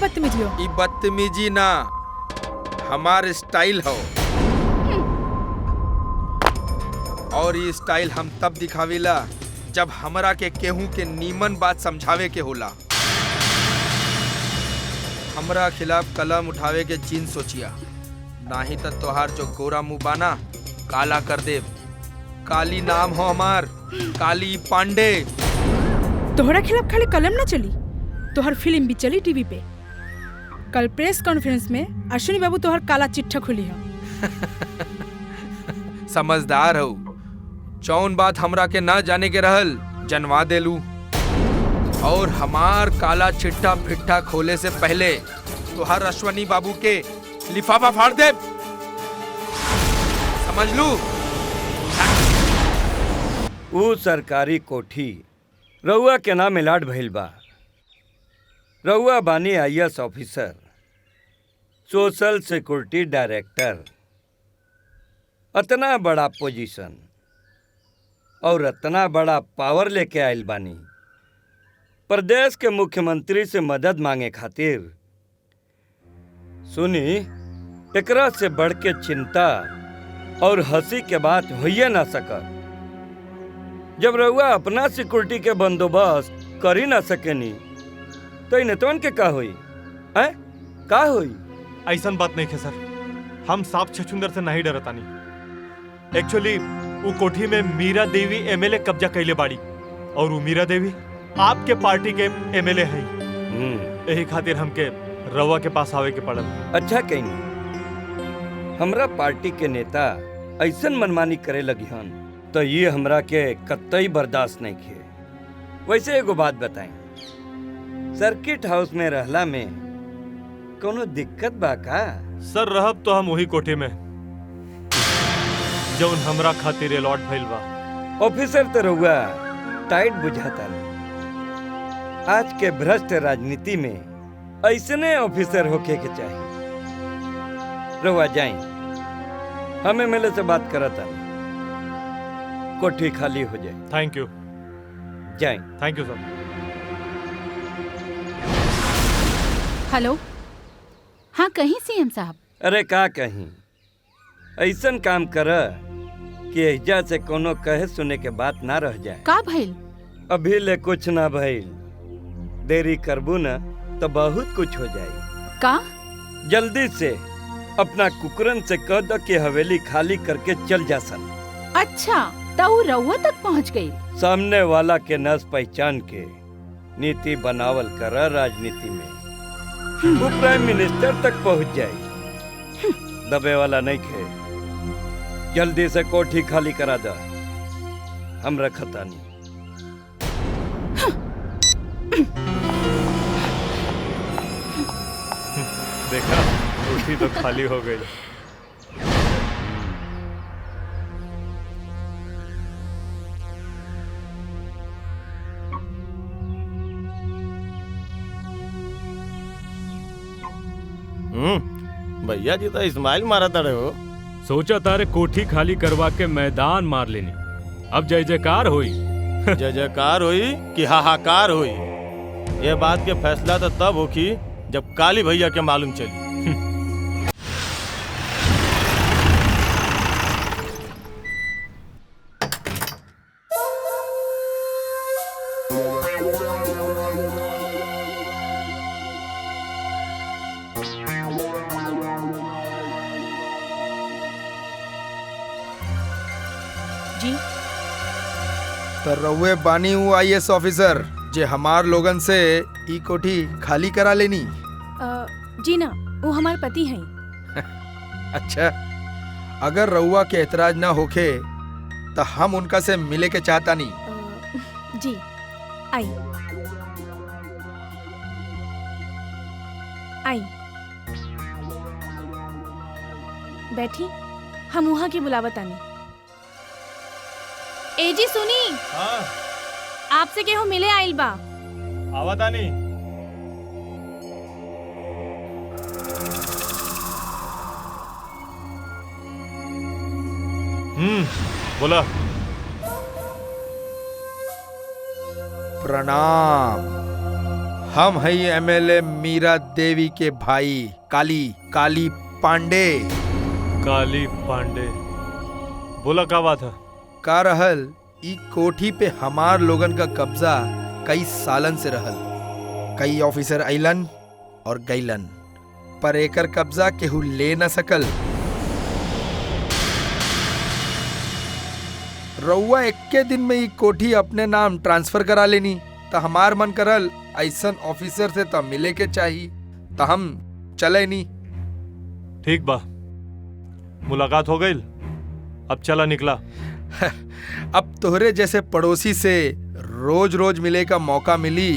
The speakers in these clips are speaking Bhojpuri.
बदतमीजी हो? ई बदतमीजी ना, हमार स्टाइल हो। और ये स्टाइल हम तब दिखावेला जब हमरा के केहू के नीमन बात समझावे के होला। हमरा खिलाफ कलम उठावे के जिन सोचिया, नाही तो तोहार जो गोरा मुंह बाना काला कर देव। काली नाम हो हमार, काली पांडे। तोहरा खिलाफ खाली कलम ना चली, तोहर फिल्म भी चली टीवी पे। कल प्रेस कॉन्फ्रेंस में अश्विनी बाबू तोहर काला चिट्ठा खुली है। समझदार हो, जौन बात हमरा के ना जाने के रहल जनवा देलू। और हमार काला चिट्ठा फिट्ठा खोले से पहले तोहर अश्विनी बाबू के लिफाफा फाड़ दे, समझ लू। ऊ सरकारी कोठी रउआ के नाम मिलाट भइल बा। रउआ बानी IAS officer, social security director. अतना बड़ा पोजीशन और इतना बड़ा पावर लेके आयल बानी प्रदेश के मुख्यमंत्री से मदद मांगे खातिर। सुनी, एकरा से बढ़ के चिंता और हंसी के बात होइए ना सका। जब रउआ अपना सिक्योरिटी के बंदोबस्त कर ही ना सकेनी तो इन नेतवन के का होई? का होई? ऐसा बात नहीं है सर, हम साफ छछुंदर से नहीं डरतानी। एक्चुअली वो कोठी में मीरा देवी MLA कब्जा कैले बाड़ी, और वो मीरा देवी आपके पार्टी के MLA है। यही खातिर हमके रवा के पास आवे के पड़ल। अच्छा कहीं हमरा पार्टी के नेता ऐसन मनमानी करे लगी हन तो ये हमरा के कतई बर्दाश्त नहीं किए। वैसे एगो बात बताएं, सर्किट हाउस में रहला में कोनो दिक्कत बा का? सर रहब तो हम वही कोठी में जौन हमरा खातिर अलॉट भइल बा। ऑफिसर तो रहुआ टाइट बुझाता नहीं। आज के भ्रष्ट राजनीति में ऐसने ऑफिसर होके के चाहिए। रहुआ जाए, हमें MLA से बात करता नहीं, कोठी खाली हो जाए। Thank you. जाए। Thank you sir. हेलो, हाँ कहीं CM साहब? अरे का कहीं, ऐसन काम कर कि एजा से कोनो कहे सुने के बात ना रह जाए। का भइल? अभी ले कुछ ना भइल, देरी करबू ना तो बहुत कुछ हो जाए। का? जल्दी से अपना कुकरन से कह दो कि हवेली खाली करके चल जा सन। अच्छा, तो रउआ तक पहुंच गई? सामने वाला के नस पहचान के नीति बनावल कर राजनीति में वो प्राइम मिनिस्टर तक पहुंच जाए। दबे वाला नहीं खे। जल्दी से कोठी खाली करा दो, हम रखता नहीं। देखा, कोठी तो खाली हो गई। भैया जी तो इस्माइल मारा तड़े हो। सोचा तारे कोठी खाली करवा के मैदान मार लेनी। अब जय जयकार हुई। जय जयकार हुई कि हाहाकार हुई, ये बात के फैसला तो तब होगी जब काली भैया के मालूम चली। जी तो रउए बानी हूँ IAS ऑफिसर जे हमार लोगन से ई कोठी खाली करा लेनी। जी ना, वो हमारे पति हैं। अच्छा, अगर रउआ के एतराज ना होखे तो हम उनका से मिले के चाहता नहीं। जी आई आई बैठी, हम वहाँ की बुलावत आनी। ए जी सुनी, हाँ आपसे केहू मिले आइल बा। आवतानी। बोला। प्रणाम, हम हैं एमएलए मीरा देवी के भाई काली पांडे। काली पांडे, बोला का बात है? का रहल ई कोठी पे हमार लोगन का कब्जा कई सालन से रहल। कई ऑफिसर अइलन और गइलन, पर एकर कब्जा केहू ले न सकल। रउआ इक्के दिन में ई कोठी अपने नाम ट्रांसफर करा लेनी तो हमार मन करल ऐसन ऑफिसर से तो मिले के चाहिए, तो हम चले नी। ठीक बा, मुलाकात हो गई, अब चला निकला। अब तोहरे जैसे पड़ोसी से रोज रोज मिले का मौका मिली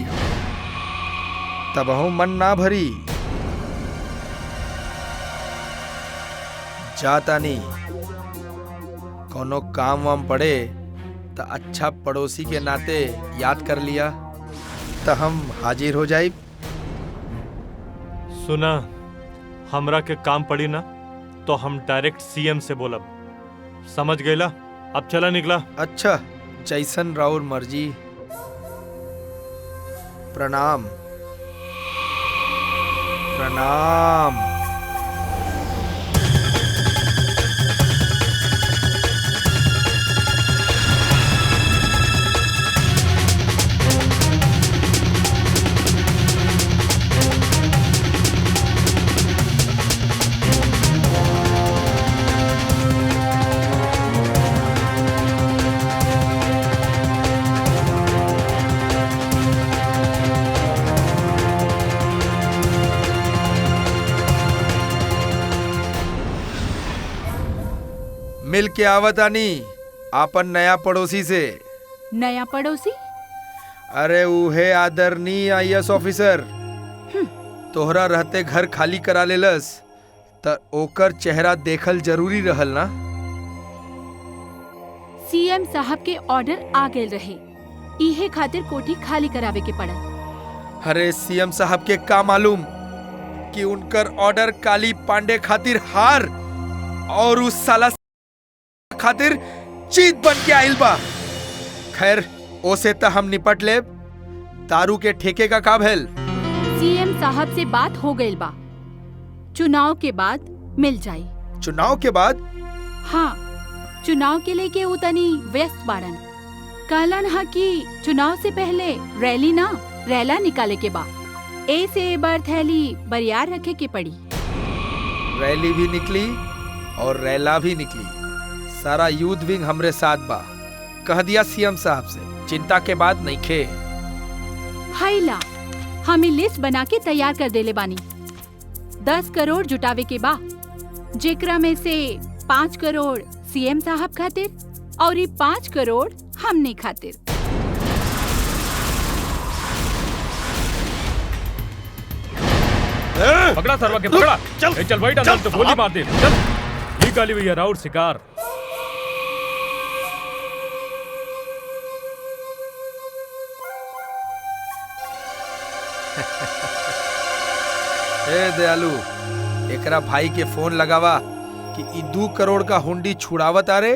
तब हम मन ना भरी। जाता नहीं, कोनो काम वाम पड़े तो अच्छा पड़ोसी के नाते याद कर लिया तो हम हाजिर हो जाए। सुना, हमरा के काम पड़ी ना तो हम डायरेक्ट सीएम से बोलब, समझ गईला? अब चला निकला। अच्छा, जैसन राउर मर्जी। प्रणाम प्रणाम। मिल के आवतानी आपन नया पड़ोसी से। नया पड़ोसी? अरे उहे आदरणीय आईएएस ऑफिसर तोहरा रहते घर खाली करा लेलस त ओकर चेहरा देखल जरूरी रहल ना। सीएम साहब के ऑर्डर आ गए रहे, इहे खातिर कोठी खाली करावे के पड़ल। अरे सीएम साहब के का मालूम कि उनकर ऑर्डर काली पांडे खातिर हार और उस साला खातिर चीत बन के आइल बा। खैर ओसे त हम निपट लेब। दारू के ठेके का भेल? सीएम साहब से बात हो गई बा, चुनाव के बाद मिल जाई। चुनाव के बाद? हाँ, चुनाव के लेके उतनी व्यस्त बाड़न। कहलन हा कि चुनाव से पहले रैली ना रैला निकाले के बा, ऐसे बार थैली बरियार रखे के पड़ी। रैली भी निकली और रैला भी निकली। सारा यूथ विंग हमरे साथ बा। कह दिया सीएम साहब से, चिंता के बाद नहीं खे। हाइला, हमें लिस्ट बना के तैयार कर देले बानी। 10 करोड़ जुटावे के बा, जेकरा में से 5 करोड़ सीएम साहब खातिर और ये 5 करोड़ हमने खातिर। पकड़ा सरवा के पकड़ा। चल भाई, डाल तो गोली मार दे। चल, ये काली भैया राउर शिकार। ए दयालु, एकरा भाई के फोन लगावा कि ई 2 करोड़ का हुंडी छुड़ावत आ रे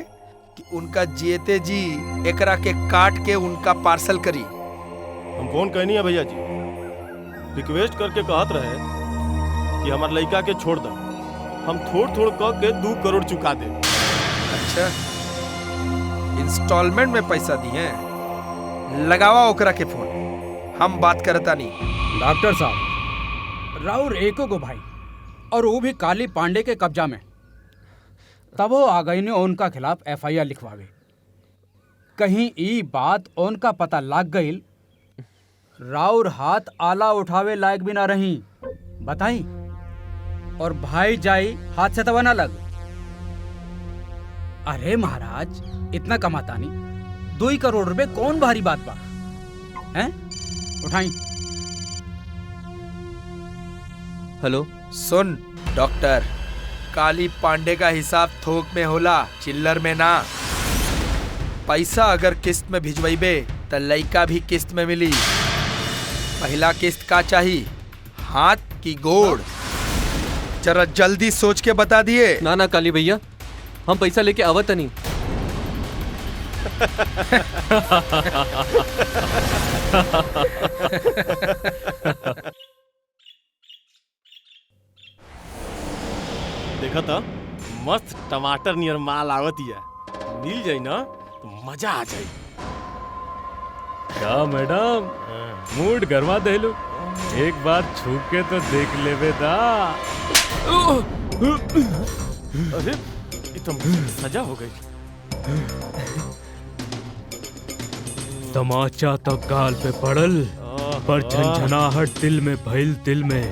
कि उनका जीते जी एकरा के काट के उनका पार्सल करी। हम फोन कहनी है भैया जी, रिक्वेस्ट करके कहत रहे कि हमार लड़का के छोड़ दो, हम थोड़ थोड़ कह के 2 करोड़ चुका दे। अच्छा, इंस्टॉलमेंट में पैसा दिए? लगावा ओकरा के फोन, हम बात करता नहीं। डॉक्टर साहब, राउर एको गो भाई और वो भी काली पांडे के कब्जा में, तब वो आ गई ने उनका खिलाफ एफआईआर लिखवावे। कहीं ई बात उनका पता लग गई, राउर हाथ आला उठावे लायक भी ना रही, बताई। और भाई जाई हाथ से तवा ना लग। अरे महाराज, इतना कमाता नहीं, 2 करोड़ रुपए कौन भारी बात बा? हैं? उठाई। हेलो, सुन डॉक्टर, काली पांडे का हिसाब थोक में होला, चिल्लर में ना। पैसा अगर किस्त में भिजवाइबे त लइका भी किस्त में मिली। पहला किस्त का चाहिए, हाथ की गोड़? जरा जल्दी सोच के बता दिए। ना ना काली भैया, हम पैसा लेके आवत नहीं। देखा था मस्त टमाटर नियर माल आवतिया, मिल जाई ना तो मजा आ जाई। क्या मैडम मूड गरमा देलू, एक बार छू के तो देख लेवे दा। अरे ये तो सजा हो गई। तमाचा तो गाल पे पड़ल, पर झंझनाहट दिल में भइल दिल में।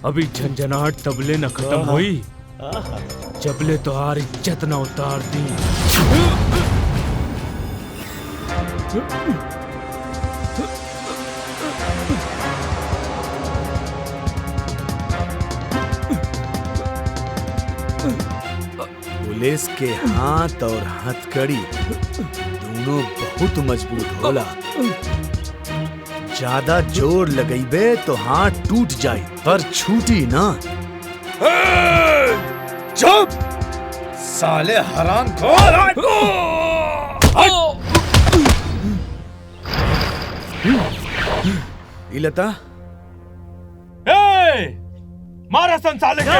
अभी झंझनाहट तबले न खत्म हुई जबले तो आर इज्जत न उतार दी। पुलिस के हाथ और हथकड़ी दोनों बहुत मजबूत होला। ज्यादा जोर लगइबे तो हाथ टूट जाई पर छूटी ना। चुप साले हरामखोर! इलता मारा संसाले के।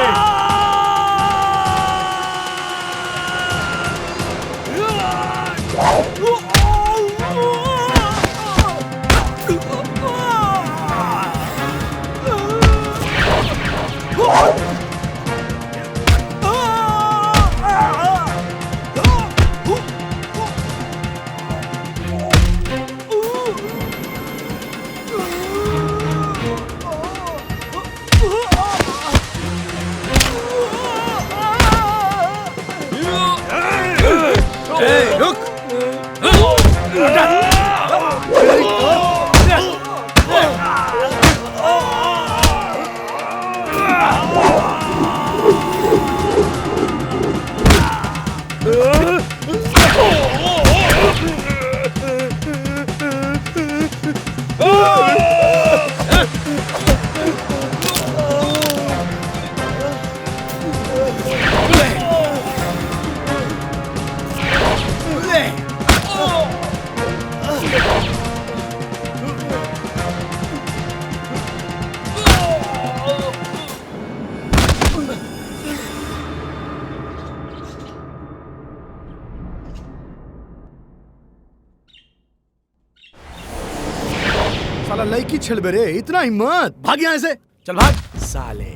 साला लड़की छिड़बे रे, इतना हिम्मत! भाग यहाँ से, चल भाग साले।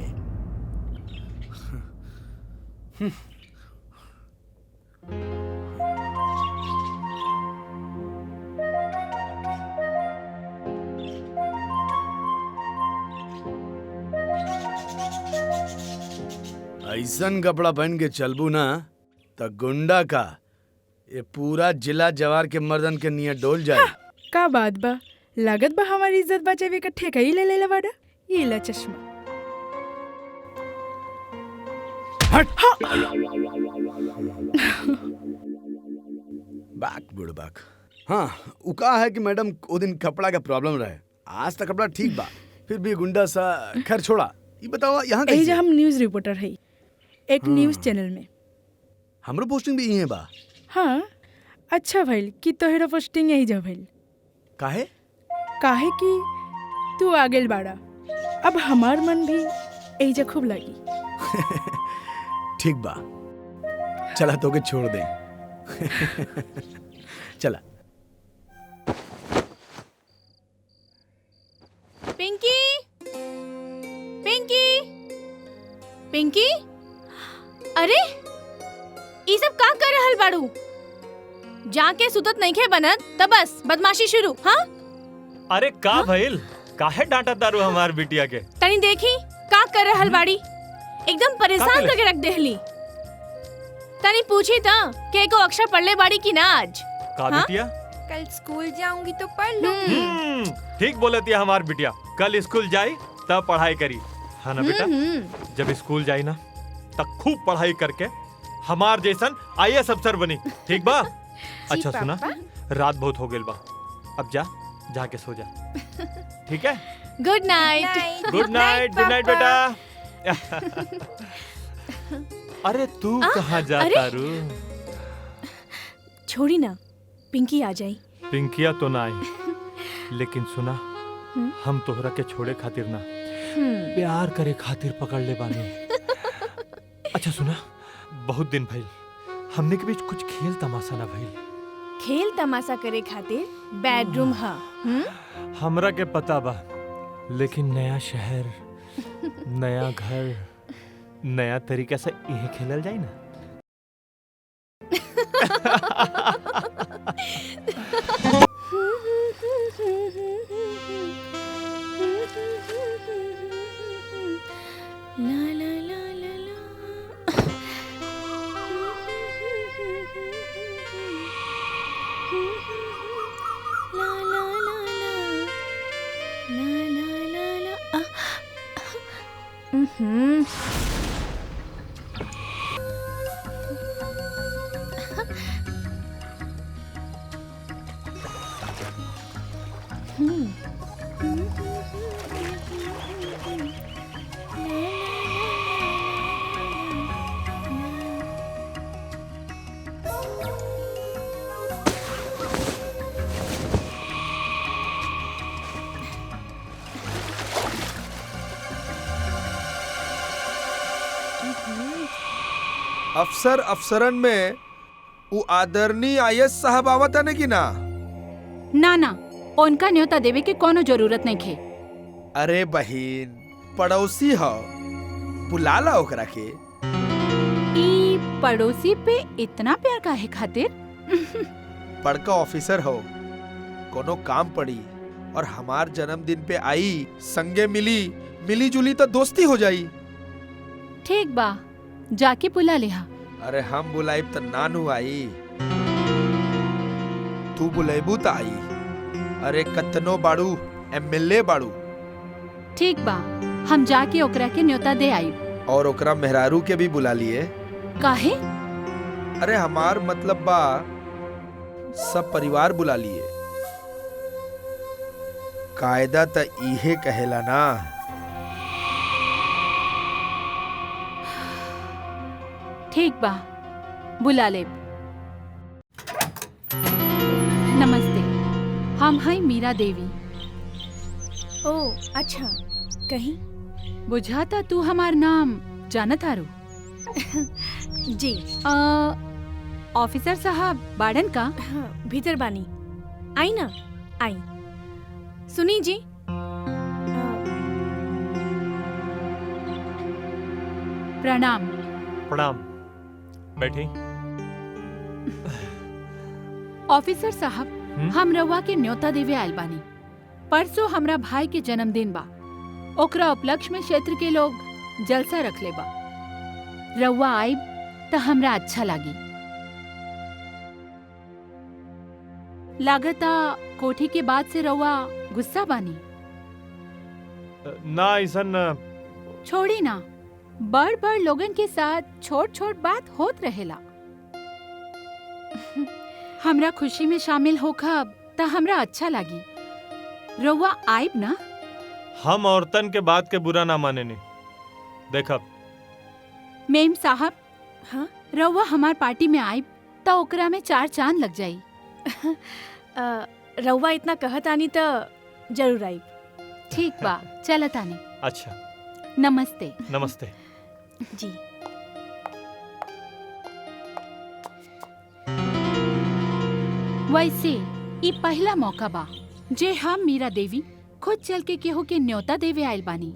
ऐसन कपड़ा पहन के चलबू ना तो गुंडा का ये पूरा जिला जवार के मर्दन के नियत डोल जाए। का बात बा, लागत बा हमारी इज्जत बचावे का ठेका ही ले लेला बाड़ा। ये ला चश्मा। हट। बाक बुड़बाक। हाँ उका है कि मैडम वो दिन कपड़ा का प्रॉब्लम रहे, आज तक कपड़ा ठीक बा, फिर भी गुंडा सा खैर छोड़ा। ये बताओ यहाँ यही कैसे? जो हम न्यूज रिपोर्टर है एक न्यूज चैनल में। हमरो पोस्टिंग भी यही है बा। हाँ अच्छा भइल कि तोहरा पोस्टिंग यही जा भइल। काहे? काहे कि तू आ गेल बाड़ा, अब हमार मन भी यही जा खूब लगी। ठीक बा, चला तो के छोड़ दे। चला। पिंकी, पिंकी, पिंकी, अरे ये सब का कर रहल बाड़ू? जाके सुतत नहीं खे बनत तब बस बदमाशी शुरू। हाँ अरे का भइल, काहे डांटा दारू हमार बिटिया के? तनी देखी का कर रहल बाड़ी, एकदम परेशान करके रख देहली। तनी पूछी था के एको अक्षर पढ़ले बाड़ी की ना आज? का बिटिया? कल स्कूल जाऊंगी तो पढ़ लूंगी। ठीक बोले थी हमार बिटिया, कल स्कूल जाई तब पढ़ाई करी, है ना बेटा? जब स्कूल जाई ना तब खूब पढ़ाई करके हमार जैसन IAS अफसर बनी, ठीक बा? अच्छा सुना, रात बहुत हो गेल बा, अब जा जाके सो जा, ठीक है? Good night. Good night, good night बेटा। अरे तू कहाँ जाता रू? छोड़ी ना, पिंकी आ जाई। पिंकिया तो ना आई, लेकिन सुना, हम तोहरा के छोड़े खातिर ना, प्यार करे खातिर पकड़ ले बानी। अच्छा सुना, बहुत दिन भइल हमने के बीच कुछ खेल तमाशा ना भइल। खेल तमाशा करे खातिर बेडरूम हा। हमरा के पता बा, लेकिन नया शहर, नया घर, नया तरीका से इहे खेलल जाई ना। ला ला ला ला ला। ला ला ला ला। ला ला ला ला। अफसर अफसरन में वो आदरणीय आईएएस साहब आवत है कि ना? ना ना, उनका न्योता देवे के कोनो जरूरत नहीं खे। अरे बहिन, पड़ोसी हो, बुला ला ओकरा के। ई पड़ोसी पे इतना प्यार काहे खातिर? बड़का ऑफिसर हो, कोनो काम पड़ी और हमार जन्मदिन पे आई, संगे मिली जुली तो दोस्ती हो जाई। ठीक बा, जाके बुला लिहा। अरे हम बुलाइब तो नानू आई, तू बुलाइबू तो आई। अरे कतनो बाड़ू, एमएलए बाड़ू। ठीक बा, हम जाके ओकरा के न्योता दे आई। और ओकरा मेहरारू के भी बुला लिए। काहे? अरे हमार मतलब बा, सब परिवार बुला लिए। कायदा तो इहे कहेला ना। ठीक बा, बुला ले। नमस्ते, हम हैं मीरा देवी। ओ अच्छा, कहीं बुझाता तू हमार नाम जानत हारू। जी। ऑफिसर साहब बाड़न का? हाँ, भीतर बानी। आई ना, आई। सुनी जी। प्रणाम। प्रणाम, बैठी। ऑफिसर साहब, हम रउआ के न्योता देवे आयल बानी। परसों हमरा भाई के जन्मदिन बा, ओकरा उपलक्ष्य में क्षेत्र के लोग जलसा रखले बा। रउआ आइब त हमरा अच्छा लागी। लागता कोठी के बाद से रउआ गुस्सा बानी। ना ऐसन छोड़ी ना, बड़ बड़ लोगन के साथ छोट छोट बात होत रहेला। हमरा खुशी में शामिल होखब त हमरा अच्छा लागी। रउआ आइब ना? हम औरतन के बात के बुरा ना माने नहीं। देखब मेम साहब, हाँ? रउआ हमार पार्टी में आइब त ओकरा में 4 चांद लग जाई। रउआ इतना कहत आनी त जरूर आइब। ठीक बा, चलत आनी। अच्छा, नमस्ते। नमस्ते जी। वैसे ई पहला मौका बा जे हम मीरा देवी खुद चल के केहू के न्योता देवे आयल बानी।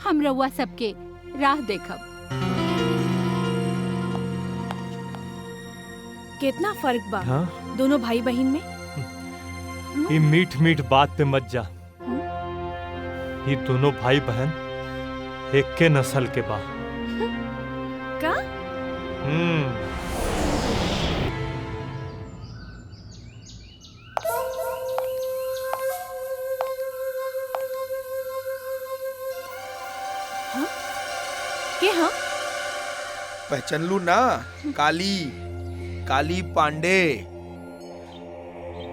हम रउआ सबके राह देखब। कितना फर्क बा हाँ? दोनों भाई बहन में। ये मीठ मीठ बात पे मत जा। ये दोनों भाई बहन एक के नस्ल के बा। का? हाँ? के हाँ? पहचान लू ना? काली पांडे।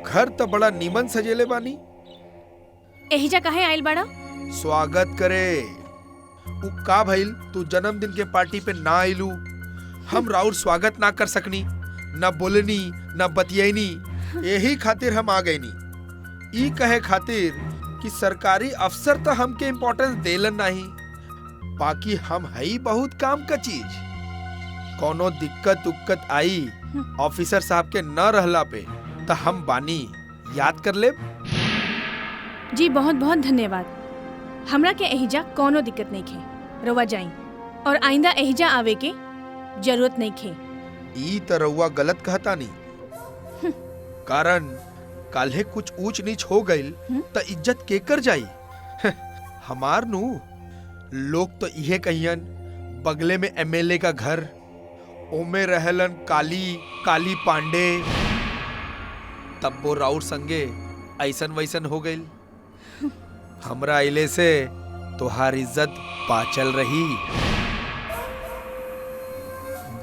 घर तो बड़ा नीमन सजेले बानी। एहिजा काहे आइल बाड़ा? स्वागत करे। उ का भइल, तू जन्मदिन के पार्टी पे ना आइलू, हम राउर स्वागत ना कर सकनी। न बोलनी न बतियनी। यही खातिर हम आ गए नी, ई कहे खातिर कि सरकारी अफसर तो हमके इम्पोर्टेंस देलन नहीं, बाकी हम हई बहुत काम का चीज। कोनो दिक्कत उक्कत आई ऑफिसर साहब के न रहला पे तो हम बानी, याद कर ले। जी बहुत बहुत धन्यवाद। हमरा के एहिजा कोनो दिक्कत नहीं खे, रउआ जाई और आइंदा एहिजा आवे के जरूरत नहीं खे। ई त रउआ गलत कहता नहीं, कारण काल्हे कुछ ऊंच नीच हो गईल त इज्जत केकर जाई। हमार नु लोग तो इहे कहियन बगले में एमएलए का घर, ओमे रहलन काली पांडे, तब वो राउर संगे ऐसन वैसन हो गईल। हमरा आइले से तोहार इज्जत बाचल रही।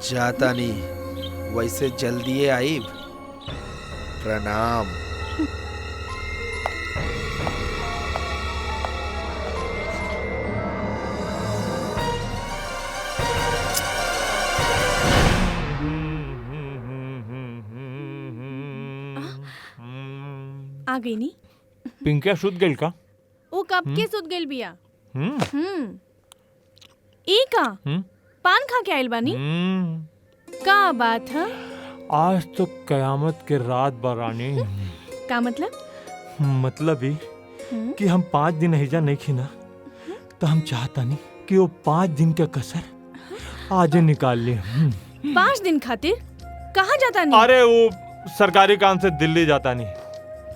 जाता नहीं, वैसे जल्दी आई। प्रणाम। आ गई नी। पिंकिया सुत गइल का? ओ कब के सुत गइल बिया। ई का पान खा के आइल बानी? का बात है? आज तो कयामत के रात बरानी। का मतलब? मतलब ही कि हम 5 दिन हिजा नहीं खिना, तो हम चाहता नहीं कि वो 5 दिन का कसर आज निकाल ले। 5 दिन खातिर कहाँ जाता नहीं? अरे वो सरकारी काम से दिल्ली जाता नहीं।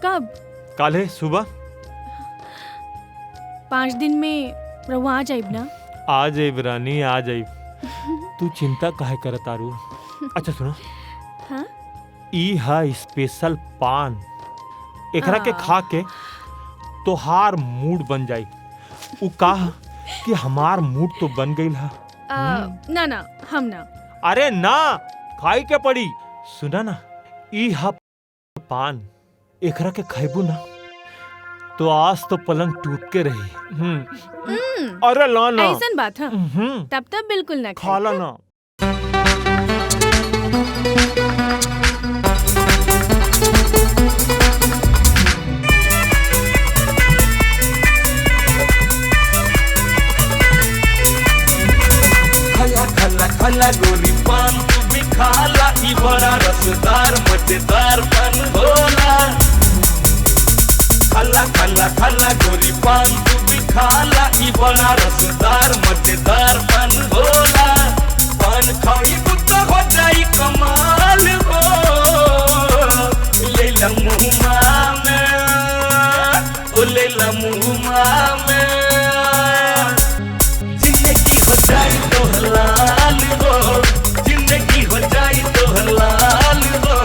कब? कल है सुबह। 5 दिन में रहुआ आ जाइब ना? आ जाइब रानी, आ जाइब। तू चिंता काहे करत आरू? अच्छा सुनो, हाँ? ई हा स्पेशल पान, एकरा के खा के तोहार मूड बन जाई। उ कहा कि हमार मूड तो बन गई है। ना ना, हम ना। अरे ना, खाई के पड़ी। सुना ना, ई हा पान, एकरा के खाइबू ना तो आज तो पलंग टूट के रही। अरे ला ना। ऐसन बात है? तब तब बिल्कुल ना खा ला ना। खाला गोरी पान तू भी खाला, ई बड़ा रसदार मजेदार पान होला। खाला खाला खाला गोरी पान तू भी खाला, ई बड़ा रसदार मजेदार पान होला। पान खाई तो हो जाई कमाल हो, ले ला मुँह में, ओ ले ला मुँह में, जिंदगी हो जाई तो हलाल हो, जिंदगी हो जाई तो हलाल हो।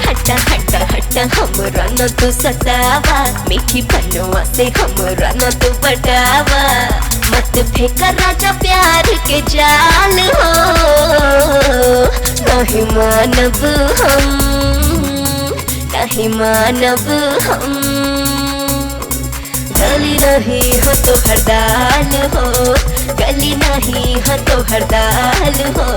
हट्टा हट्टा हट्टा हमरा न तू सतावा, मीठी पन्नुआ से हमरा न तू पटावा। मत फेंक राजा प्यार के जाल हो, नहीं मानब हम, नहीं मानब हम। गली नहीं हो तो हरदाल हो, गली नहीं हो तो हरदाल हो।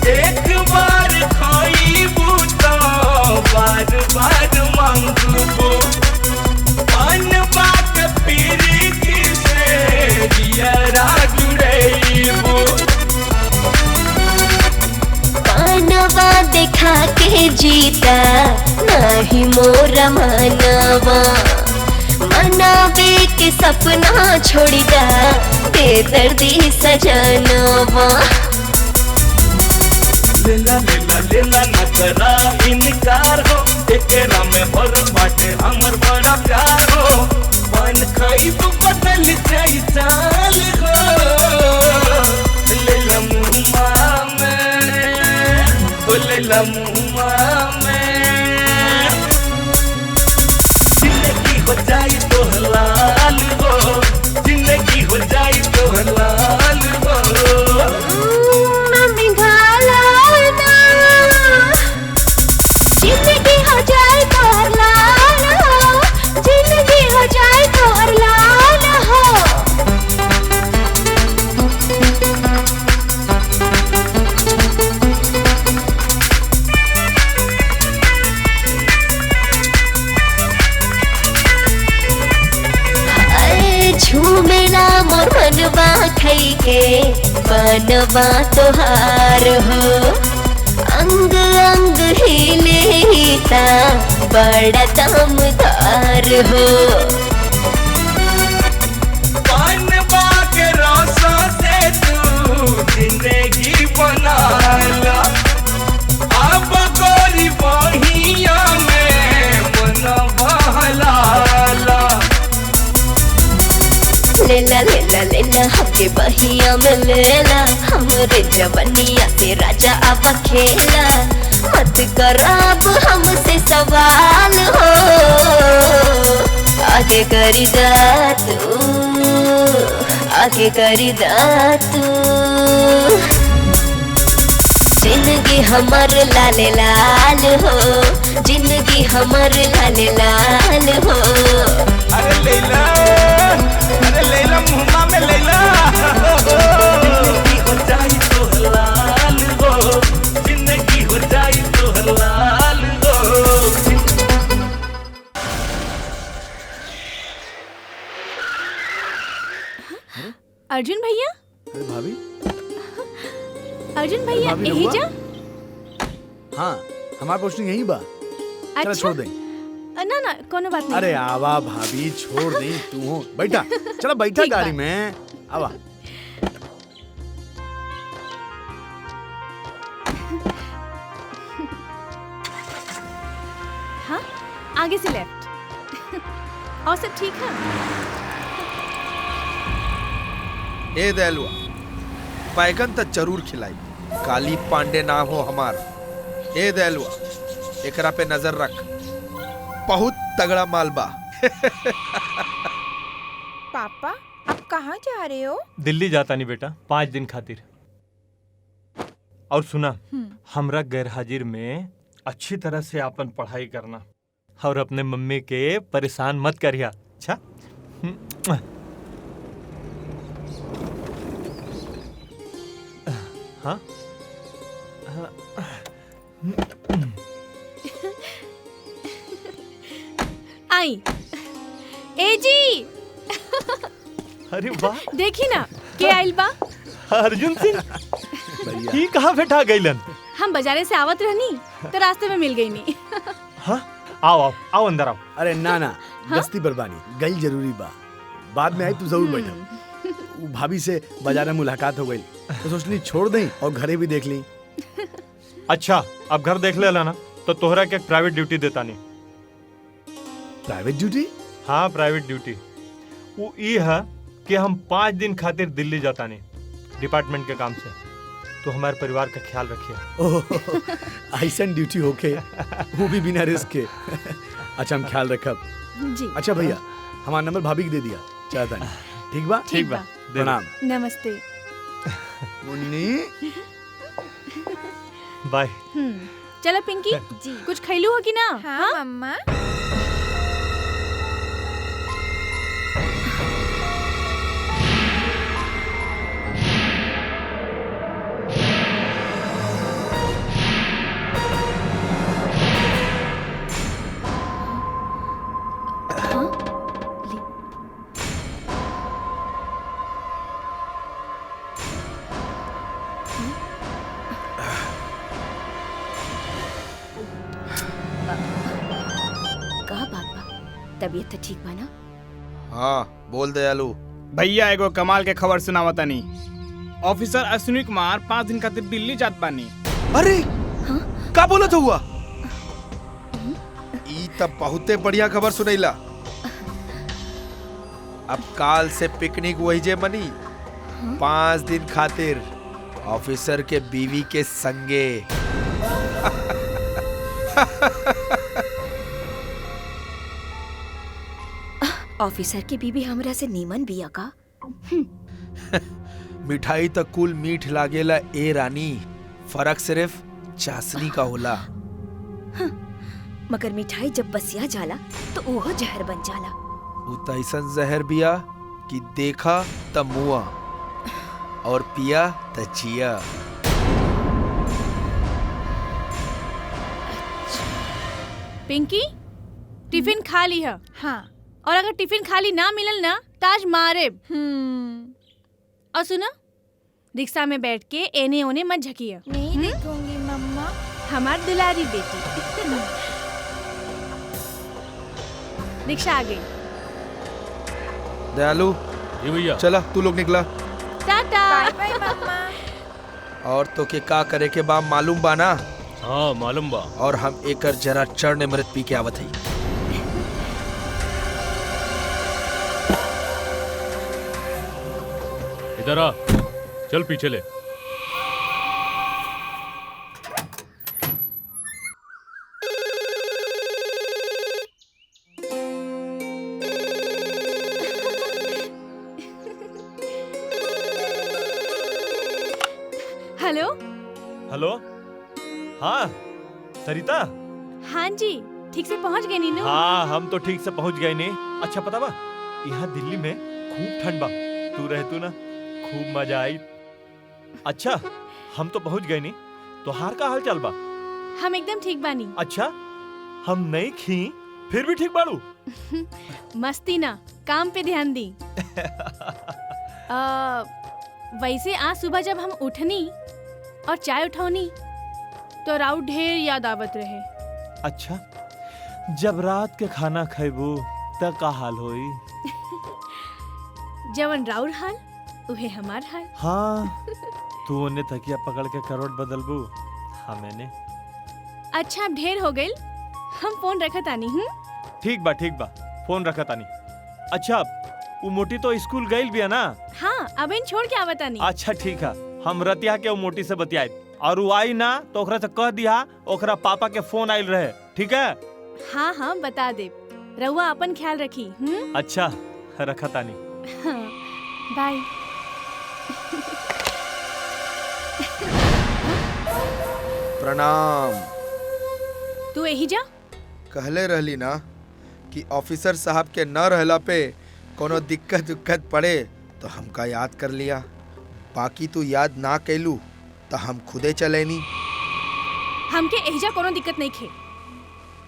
एक बार खाईबू तो बार बार मांगबू, पानवा के पीरी से जियरा जुड़ेबू। पानवा देखा के जीता नहीं मोरा मनवा, मनावे के सपना छोड़ दा बेदर्दी सजनवा। लेला लेला लेला न करा इनकार हो, एकरा में हर बाटे हमर बड़ा प्यार हो। पान खाईबू बदल जाई चाल हो, लेला मुँह में, ओ लेला मुँह में, जिंदगी हो जाई तो हलाल हो, जिंदगी हो जाई तो हलाल हो। खई के बनवा तोहार हो अंग अंग हिले ता बड़ा दमदार हो बनवा के रसों से तू जिंदगी बना ला अब गोरी बहिया में मन बहला लेला लेला लेला हमके बहिया में लेला हमरे जवनिया से राजा अब खेला मत कराब हमसे सवाल हो आगे करी दा तू आगे करी दा तू जिंदगी हमर लाल लाल हो जिंदगी हमर लाल लाल हो अरे लैला मुहम्मा में लैला जिंदगी हो जाई तो हलाल हो जिंदगी हो जाई तो हलाल हो अर्जुन भैया भाभी अर्जुन भैया भाभी यही रहुआ? जा हाँ हमारा पोस्टिंग यहीं बा चलो छोड़ दें ना ना कोनो बात नहीं अरे आवा भाभी छोड़ दे तू हो बैठा चलो बैठा ठीक गाड़ी बा। में आवा हाँ आगे से लेफ्ट और सब ठीक है ए दयालुआ बैगन तो जरूर खिलाई काली पांडे ना हो हमार ए दयालुआ एकरा पे नजर रख बहुत तगड़ा मालबा पापा आप कहाँ जा रहे हो? दिल्ली जाता नहीं बेटा 5 दिन खातिर। और सुना हमरा गैर हाजिर में अच्छी तरह से अपन पढ़ाई करना और अपने मम्मी के परेशान मत करिया। अच्छा हाँ आई ए जी अरे वाह देखी ना के आइल बा अर्जुन सिंह ही कहाँ बैठा गईलन? हम बाजारे से आवत रहनी तो रास्ते में मिल गई नी हाँ आओ आओ आओ अंदर आओ। अरे ना ना गस्ती बरबानी गई जरूरी बा बाद में आई तू जरूर बैठा वो भाभी से बाजार में मुलाकात हो गई तो सोचली छोड़ दें और घरे भी देख ली। अच्छा अब घर देख ले ना तो तोहरा के प्राइवेट ड्यूटी देता नहीं। Private duty? हाँ प्राइवेट ड्यूटी वो ये है कि हम 5 दिन खातिर दिल्ली जाता नहीं डिपार्टमेंट के काम से तो हमारे परिवार का ख्याल रखिए। ऐसा ड्यूटी होके वो भी बिना रिस्क के। अच्छा हम ख्याल रखब जी। अच्छा भैया हमारा नंबर भाभी के दे दिया चाहता नहीं ठीक बा ठीक बा। प्रणाम। नमस्ते मुन्नी बाय। चलो पिंकी जी कुछ खैलू हो कि ना? हाँ मम्मा। तबीयत तो ठीक बा ना? हाँ बोल दयालु। भैया एगो कमाल के खबर सुनावतानी। ऑफिसर अश्विनी कुमार 5 दिन खातिर दिल्ली जात बानी। अरे का बोलत हुआ? ई तब बहुते बढ़िया खबर सुनैला। अब काल से पिकनिक वही जे मनी 5 दिन खातिर ऑफिसर के बीवी के संगे। ऑफिसर की बीबी हमरा से नीमन बिया का? मिठाई तक कुल मीठ लागेला ए रानी, फर्क सिर्फ चाशनी का होला। मगर मिठाई जब बसिया जाला तो ओहो जहर बन जाला। उ त ऐसन जहर बिया कि देखा त मुआ और पिया त जिया। पिंकी टिफिन खा ली है। हाँ और अगर टिफिन खाली ना मिलल ना ताज मारे। और सुनो, रिक्शा में बैठ के एने ओने मत झकिया। नहीं देखूंगी मम्मा। हमार दुलारी बेटी। रिक्शा आ गई। दयालु जी भैया। चला तू लोग निकला। टाटा। Bye bye mamma. और तो के का करे के बा मालूम बा ना? हाँ मालूम बा। और हम एकर जरा चढ़ मृत पी के आवत हई। इधर आ, चल पीछे ले। हेलो। हेलो। हाँ सरिता। हाँ जी, ठीक से पहुंच गए नीनू। हाँ हम तो ठीक से पहुंच गए नहीं। अच्छा पता बा, यहाँ दिल्ली में खूब ठंड बा। तू रहतू ना, खूब मजा आई। अच्छा हम तो पहुंच गए नहीं, तो हार का हाल चाल बा? हम एकदम ठीक बानी। अच्छा हम नहीं खी फिर भी ठीक बाड़ू? मस्ती ना, काम पे ध्यान दी। वैसे आज सुबह जब हम उठनी और चाय उठौनी तो राउत ढेर याद आवत रहे। अच्छा जब रात के खाना खैबू त का हाल होई? जवन राउर हाल उहे हमार हाल। हाँ तू उन्हें तकिया पकड़ के करोड़ बदलबू, हाँ मैंने। अच्छा अब ढेर हो गई, हम फोन रखत आनी। ठीक बा, फोन रखत आनी। अच्छा वो मोटी तो स्कूल गई भी है ना? हाँ अब इन छोड़ के आवत आनी। अच्छा ठीक है, हम रतिया के वो मोटी से बतियाए और वो आई ना तो ओकरा से कह दिया ओकरा पापा के फोन आइल रहे। ठीक है? हाँ हाँ बता दे। रउआ अपन ख्याल रखी। अच्छा रखत आनी। हाँ, बाय। प्रणाम। तू यही जा। कहले रहली ना कि ऑफिसर साहब के न रहला पे कोनो दिक्कत पड़े तो हमका याद कर लिया। बाकी तू याद ना कैलू तो हम खुदे चलेनी। हमके एहिजा कोनो दिक्कत नहीं खे।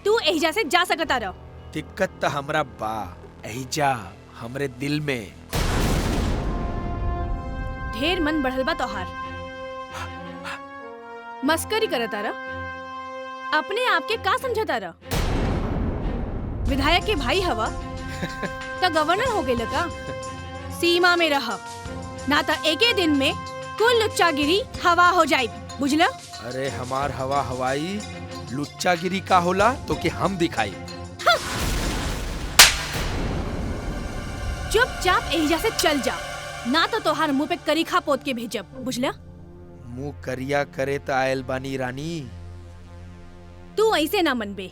तू एहिजा से जा सकता रह। दिक्कत तो हमरा बा, एहिजा हमरे दिल में। ढेर मन बढ़ल बा तोहार। मस्करी करता रह। अपने आप के का समझता रह? विधायक के भाई हवा तो गवर्नर हो गए का? सीमा में रह, ना तो एके दिन में कुल लुच्चागिरी हवा हो जाए। बुझला? अरे हमार हवा हवाई लुच्चागिरी का होला तो कि हम दिखाई। चुपचाप एहिजा से चल जा, ना तो तोहार मुंह पे करीखा पोत के भेजब। बुझला? मुंह करिया करे तो आयल बानी रानी। तू ऐसे ना मनबे।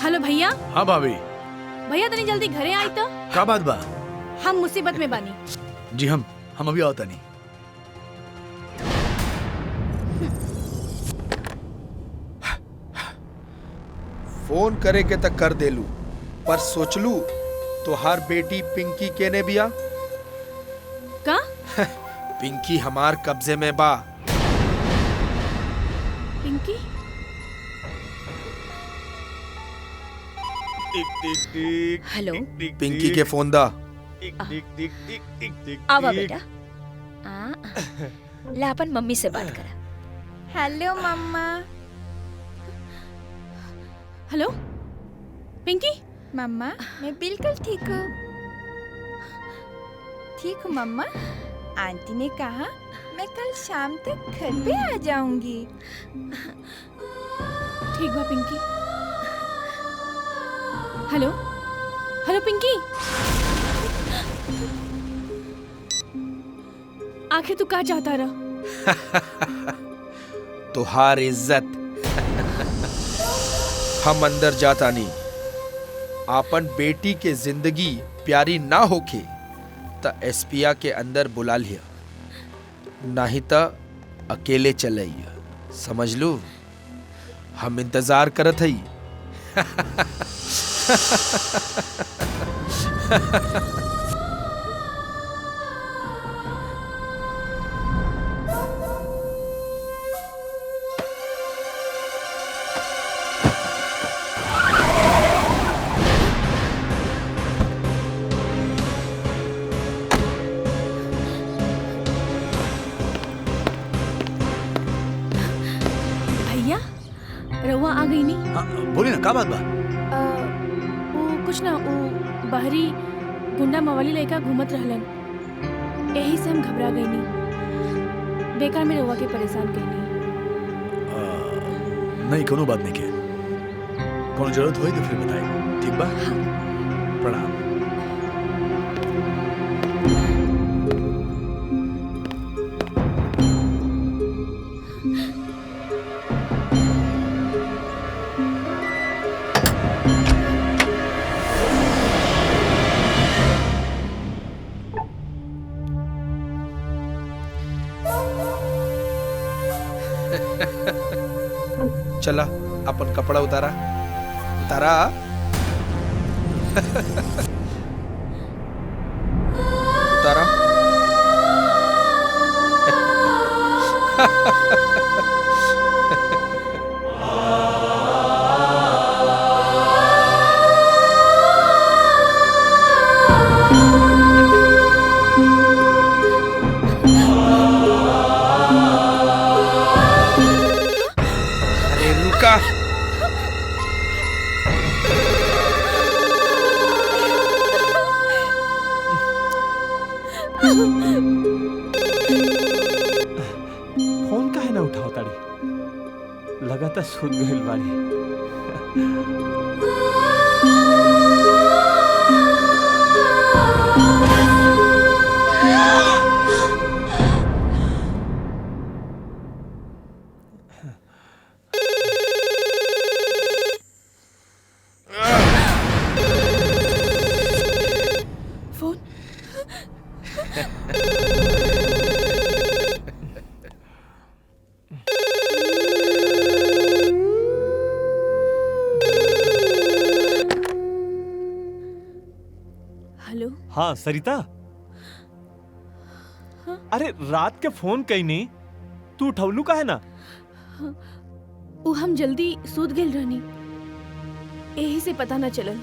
हेलो भैया। हाँ भाभी। भैया तनी जल्दी घरे आई तो। का बात बा? हम मुसीबत में बानी। जी हम अभी आवता नहीं। फोन करे के तक कर देलू, पर सोचलू तोहार बेटी पिंकी केने बिया? का? पिंकी हमार कब्जे में बा। पिंकी? हेलो। पिंकी के फोन दा। आवा बेटा। ला अपन मम्मी से बात करा। Hello mamma. Hello Pinky. Mamma मैं बिल्कुल ठीक हूँ। ठीक हूँ मम्मा। आंटी ने कहा मैं कल शाम तक घर पे आ जाऊंगी। ठीक बा पिंकी। Hello hello Pinky. आखिर तू क्या चाहता रहा? तुहार इज्जत। हम अंदर जाता नहीं। आपन बेटी के जिंदगी प्यारी ना होके त एसपिया के अंदर बुला लिया, नहीं त अकेले चलैया। समझ लू? हम इंतजार करत हई। रउआ आ गई नी। बोली ना का बात बा? वो कुछ ना, वो बाहरी गुंडा मवाली लड़का घूमत रहलन, यही से हम घबरा गई नी। बेकार में रउआ के परेशान कईनी। नहीं कोनो बात नहीं के, कोनो जरूरत होई तो फिर बताई, ठीक बा? प्रणाम। चला अपन कपड़ा उतारा उतारा। उतारा। अरे रुका। फोन काहे ना उठाओ ताड़ी, लगातार सुत गइल बाड़ी। फोन। हेलो। हाँ सरिता। अरे रात के फोन कई नहीं, तू उठौलू काहे ना? वो हम जल्दी सूत गइल रहनी, यही से पता न चलल।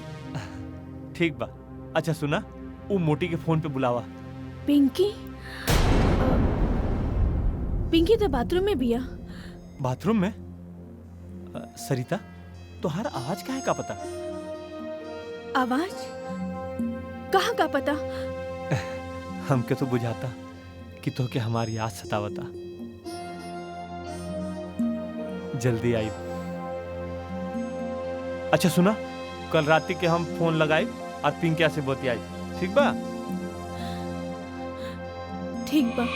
ठीक बा। अच्छा सुना, वो मोटी के फोन पे बुलावा। पिंकी? पिंकी तो बाथरूम में बिया। बाथरूम में? सरिता तोहार आवाज काहे का पता? आवाज कहाँ का पता? हमके तो बुझाता कि तो के हमारी याद सतावता। जल्दी आई। अच्छा सुना, कल रात के हम फोन लगाए और पिंकिया से बतियाई, ठीक बा? ठीक बा।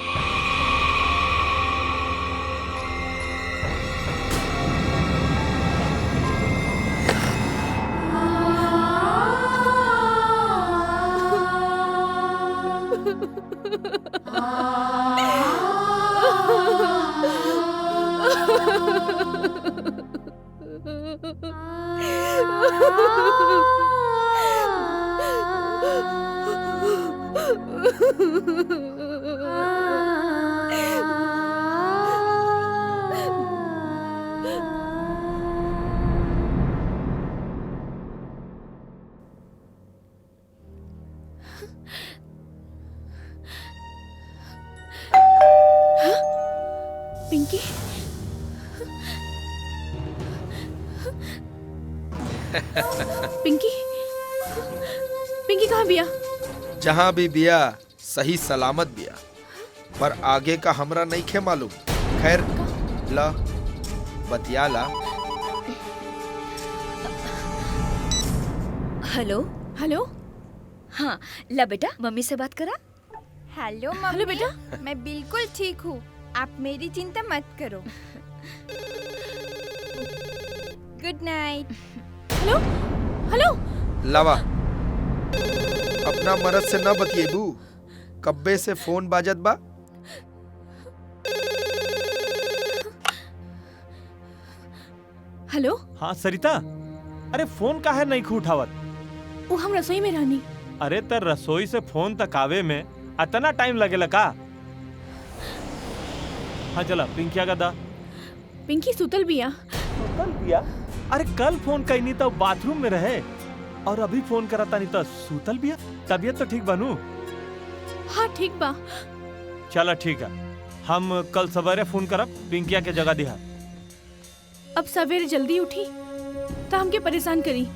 पिंकी? पिंकी? पिंकी कहाँ बिया? जहाँ भी बिया सही सलामत बिया, पर आगे का हमरा नहीं खे मालूम। खैर ला बतिया ला। हेलो। हेलो। हाँ ला बेटा, मम्मी से बात करा। Hello mummy. हेलो बेटा। मैं बिल्कुल ठीक हूँ, आप मेरी चिंता मत करो। Good night. हेलो। हेलो। लावा, अपना मर्द से न बतिएबू, कब्बे से फोन बाजत बा। हेलो। हाँ सरिता, अरे फोन काहे नहीं उठावत? वो हम रसोई में रहनी। अरे तर रसोई से फोन तक आवे में इतना टाइम लगेला का? हाँ चला पिंकिया का दा। पिंकी सुतल बिया। सुतल बिया? अरे कल फोन कई नहीं तो बाथरूम में रहे, और अभी फोन करता नहीं तो सुतल बिया। तबीयत तो ठीक बनू? हाँ ठीक बा। चला ठीक है, हम कल सवेरे फोन करब, पिंकिया के जगह दिहा। अब सवेरे जल्दी उठी तो हमके परेशान करी।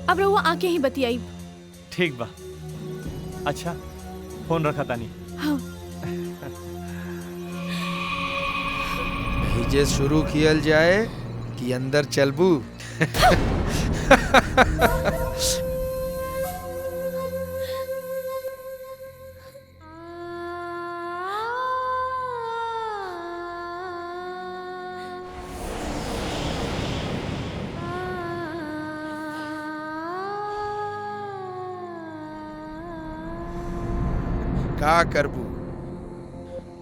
अब रहुआ आके ही बतियाई। ठीक बा। अच्छा फोन रखा तानी। हाँ। भेजे शुरू कियल जाए कि अंदर चलबू? का करबू,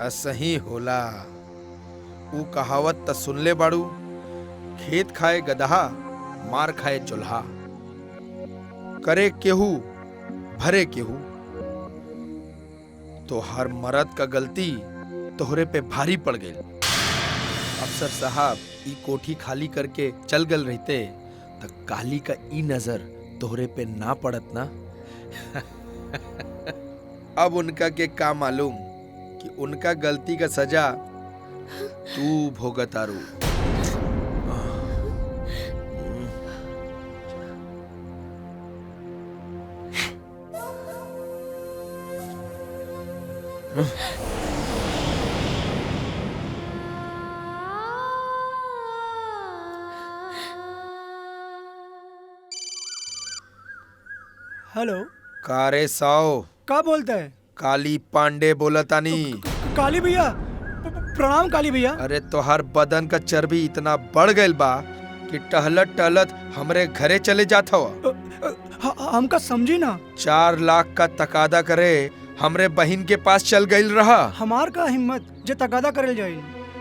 असही होला। ऊ कहावत त सुनले बाड़ू, खेत खाए गदहा मार खाए चुल्हा। करे केहू भरे केहू, तो हर मर्द का गलती तोहरे पे भारी पड़ गई। अफसर साहब ई कोठी खाली करके चल गल रहते त काली का ई नजर तोहरे पे ना पड़त ना। अब उनका के का मालूम कि उनका गलती का सजा तू भोगतारू। हेलो। कारे साओ का बोलता है? काली पांडे बोलतानी। काली भैया, प्रणाम काली भैया। अरे तोहर बदन का चर्बी इतना बढ़ गइल बा कि टहलत टहलत हमरे घरे चले जात हवा। हमका समझी ना। 4 लाख का तकादा करे हमरे बहिन के पास चल गइल रहा। हमार का हिम्मत जे तकादा करल जाइल।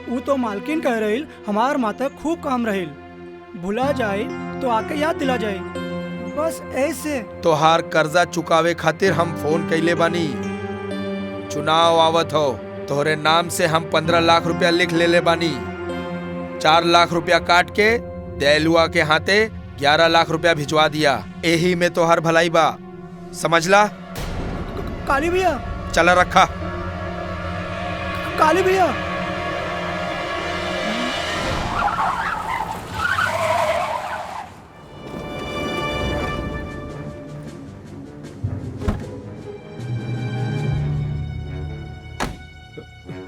वो तो मालकिन कह रही हमार माता खूब काम रहिल, भुला जाए तो आके याद दिला जाए, बस ऐसे। तोहार कर्जा चुकावे खातिर हम फोन कैले बानी। चुनाव आवत हो, तोहरे नाम से हम 15 लाख रुपया लिख ले बानी। 4 लाख रुपया काट के दयालुआ के हाथे 11 लाख रुपया भिजवा दिया। यही में तोहार भलाई बा, समझला? काली भैया चला रखा। काली भैया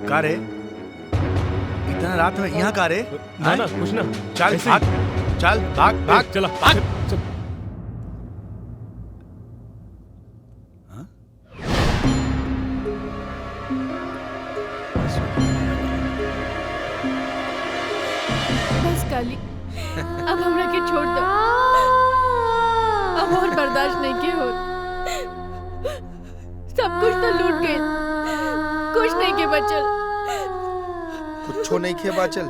का रे? इतना रात में यहाँ का रे? ना ना कुछ ना। चल भाग, चल भाग भाग, चला भाग। बस काली, अब हमरा के छोड़ दो। अब और बर्दाश्त नहीं के हो। सब कुछ तो लूट गए, कुछ नहीं के बचल। कुछो नहीं खे बाचल।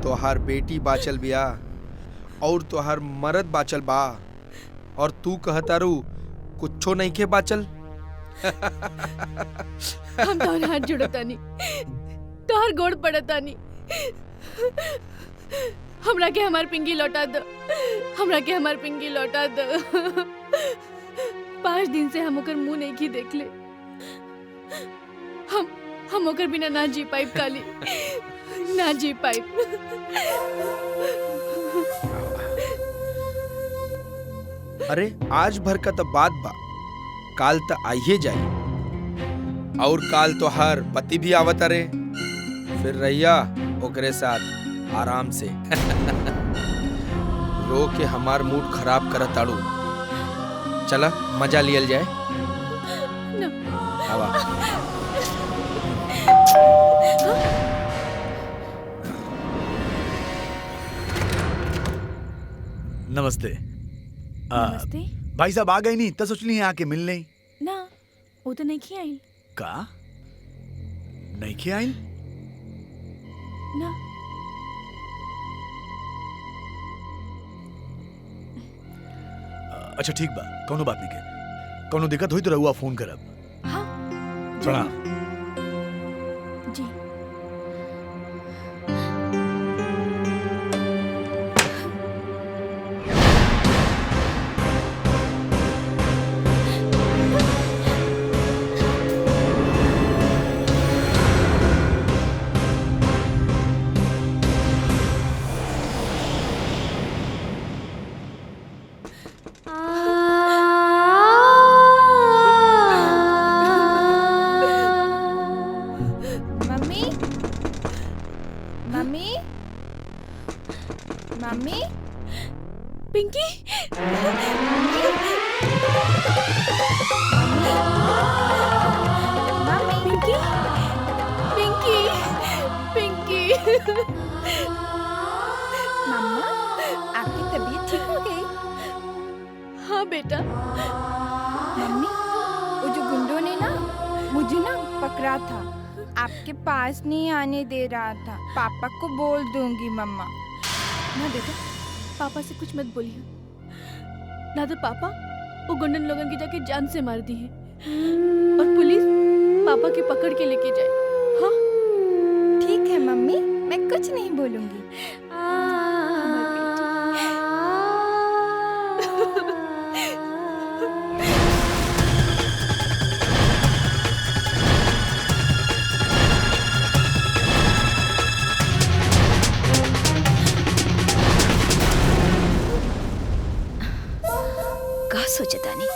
तोहार बेटी बाचल बिया और तोहार मर्द बाचल बा, और तू कहतारू कुछो नहीं खे बाचल। हम तोहर हाथ जुड़तानी, तोहर गोड़ पड़तानी। हमरा के हमार पिंगी लौटा दो, हमरा के हमार पिंगी लौटा दो। 5 दिन से हम ओकर मुंह नहीं की देख ले। हम ओकर बिना ना जी पाइब काली, ना जी पाइब। अरे आज भर का तो बात बा, काल तो आइए जाए, और काल तो हर पति भी आवत अरे। फिर रहिया ओकरे साथ आराम से। रो के हमार मूड खराब करत आड़ू। चला मजा लियल जाए। आवा। नमस्ते। नमस्ते। भाई साहब आ गए नहीं तो सोचली आके मिल नहीं। ना वो तो नहीं आई। का नहीं आई ना। अच्छा ठीक बा, कोनो बात नहीं के। कोनो दिक्कत हुई तो रहुआ फोन करब। हाँ प्रणाम। जी। Mummy mummy mummy Pinky Pinky Pinky Pinky mamma आपकी तबीयत ठीक हो गई? हाँ बेटा। मम्मी वो जो गुंडों ने ना मुझे ना पकड़ा था, आपके पास नहीं आने दे रहा था। पापा को बोल दूंगी मम्मा। ना बेटा, पापा से कुछ मत बोलिए, ना तो पापा वो गुंडन लोगन की जाके जान से मार दी है और पुलिस पापा के पकड़ के लेके जाए। हाँ ठीक है मम्मी, मैं कुछ नहीं बोलूंगी। का सोचतानी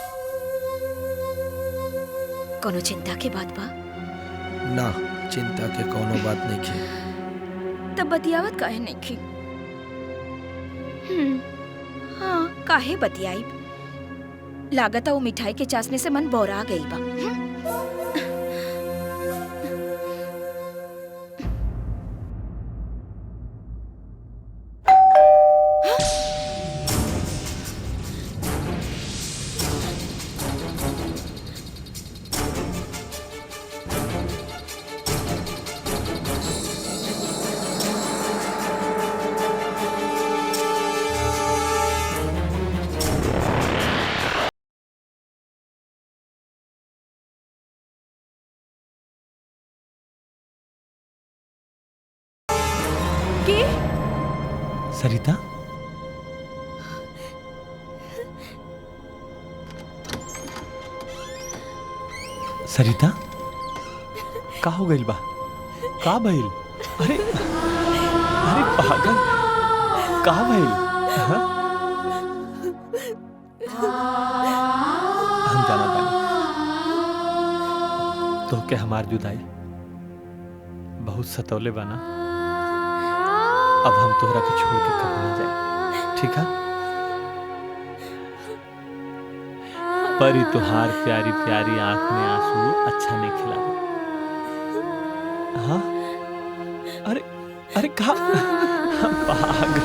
कोनो चिंता के बात बा? ना, चिंता के कोनो बात नहीं की। तब बतियावत काहे नहीं की? हाँ, काहे बतियाई? लागता वो मिठाई के चासने से मन बौरा गई बा। सरिता, सरिता, का हो गइल बा? का भइल? अरे अरे पागल, का भइल? हाँ? हम जाना बानी तो के हमार जुदाई बहुत सतौले बाना। अब हम तोहरा के छोड़ के कब ना जाए, ठीक है? पर ही तुहार प्यारी प्यारी आंख में आंसू अच्छा नहीं खिला। हाँ? अरे अरे कहा पागल पागल।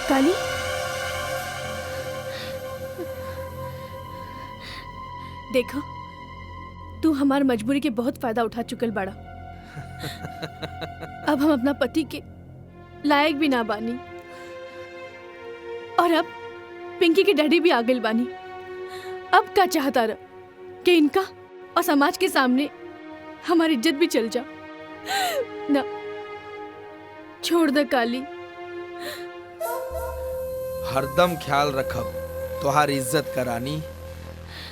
काली, देखो तू हमार मजबूरी के बहुत फायदा उठा चुकल बाड़ा। अब हम अपना पति के लायक भी ना बानी और अब पिंकी के डैडी भी आ गइल बानी। अब का चाहता रहा कि इनका और समाज के सामने हमारी इज्जत भी चल जा। ना, छोड़ दे काली। हरदम ख्याल रखब तोहार इज्जत करानी,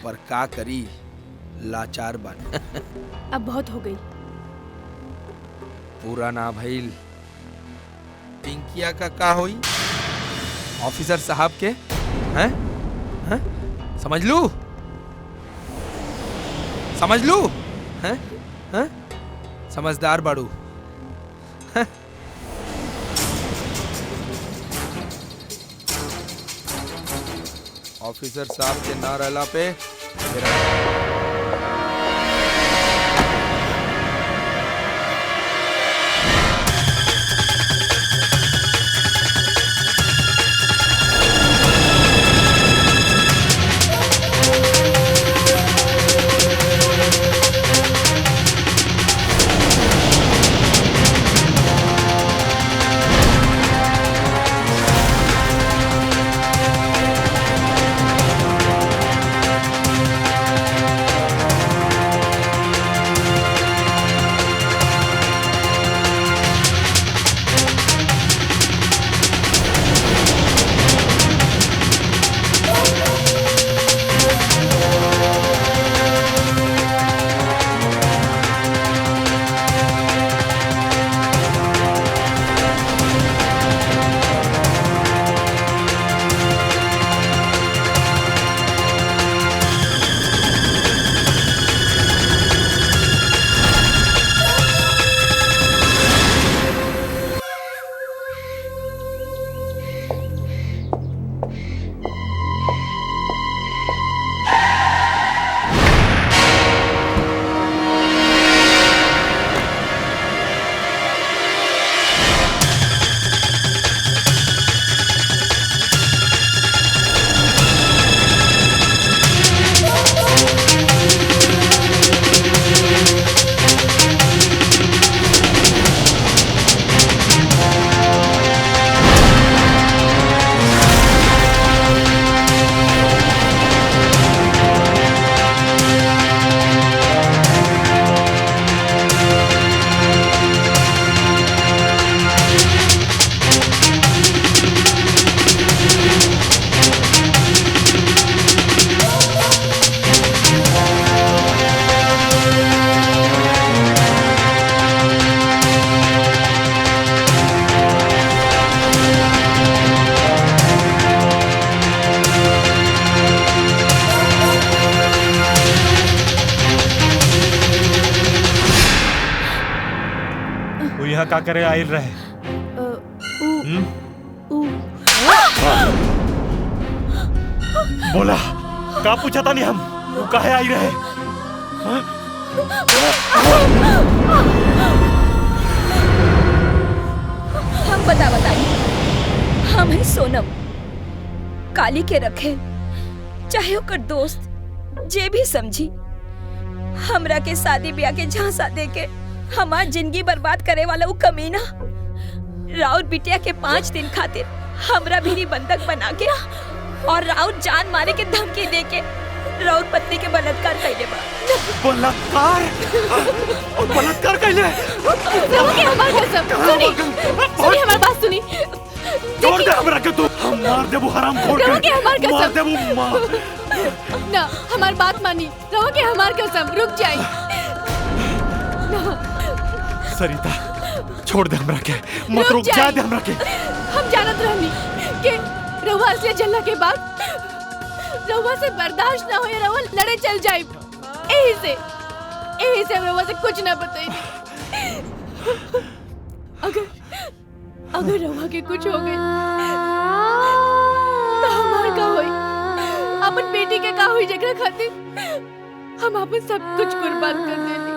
पर का करी, लाचार बन। अब बहुत हो गई। पूरा ना भइल। पिंकिया का होई? ऑफिसर साहब के हैं? हैं? समझ लू? समझ लू? हैं? हैं? समझदार बाड़ू। हैं? ऑफिसर साहब के ना रहला पे वो यहाँ का करे आयल रहे? बोला का पूछा था नहीं हम, वो काहे आई रहे? हम बताइए, हम है सोनम, काली के रखे, चाहे ओकर दोस्त जे भी समझी, हमरा के शादी ब्याह के झांसा दे के हमार जिंदगी बर्बाद करे वाला वो कमीना राउत बिटिया के 5 दिन खातिर हमरा भी बंधक बना के और राउत जान मारे के धमकी दे के राउत पत्नी के बलात्कार कैले बा। बलात्कार? और बलात्कार कैले? रहुआ के हमार कसम सुनी, सुनी हमार बात सुनी। छोड़ दे हमरा के, तू हम मार देबू हरामखोर के। रहुआ के हमार कसम मार देबू मार। ना हमार बात मानी, रहुआ के हमार कसम, रुक जाई ना। सरिता छोड़ दे हमरा के, मत रुक जा दे हमरा के। हम जानत रहनी कि रहुआ से जलने के बाद रहुआ से बर्दाश्त ना होए, रहुआ लड़े चल जाए। यही से रहुआ से कुछ ना बताई। अगर रहुआ के कुछ हो गए तो हमार का होई, अपन बेटी के का होई जकरा खातिर हम अपन सब कुछ कुर्बान कर देली।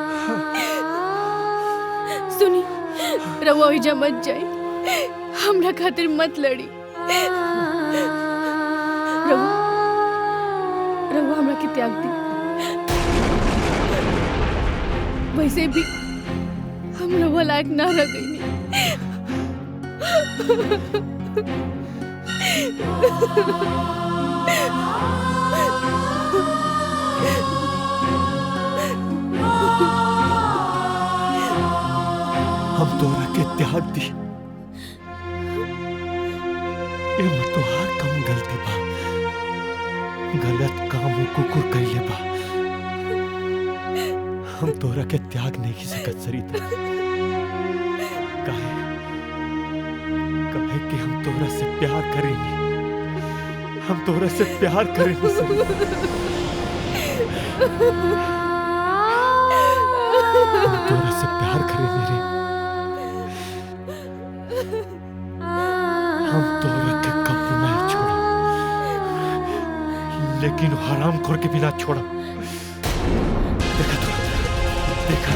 सुनी रहुआ ही जा मत जाए, हमरा खातिर मत लड़ी। रहुआ हमरा के त्याग दी, वैसे भी हम रहुआ लायक ना रह गई। हम तोरा के त्याग दी, एमे तोहार कम गलती बा, गलत काम कुकुर कैले बा। हम तोरा के त्याग नहीं सकत सरिता, काहे कि हम तोरा से प्यार करेंगे, हम तोरा से प्यार करेंगे सरिता। हम तोरा से प्यार करेंगे रे, हम तोरा के कब्र नहीं छोड़ा, लेकिन हरामखोर के बिना छोड़ा। देखा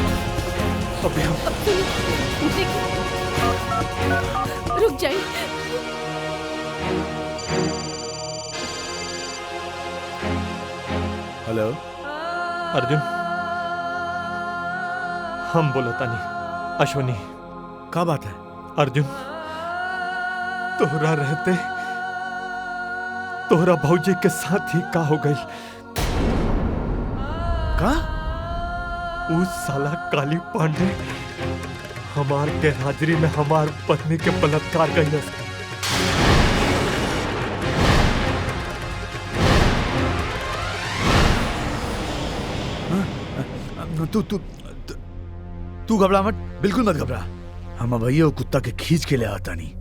अबे हम रुक जाइए। हेलो अर्जुन, हम बोलता नहीं अश्वनी। क्या बात है अर्जुन? तोहरा रहते तोहरा भौजी के साथ ही का हो गई? का? उस साला काली पांडे हमार के हाजिरी में हमार पत्नी के बलात्कार कैले। तू घबरा मत, बिल्कुल मत घबरा। हम भैया कुत्ता के खींच के ले आता नहीं,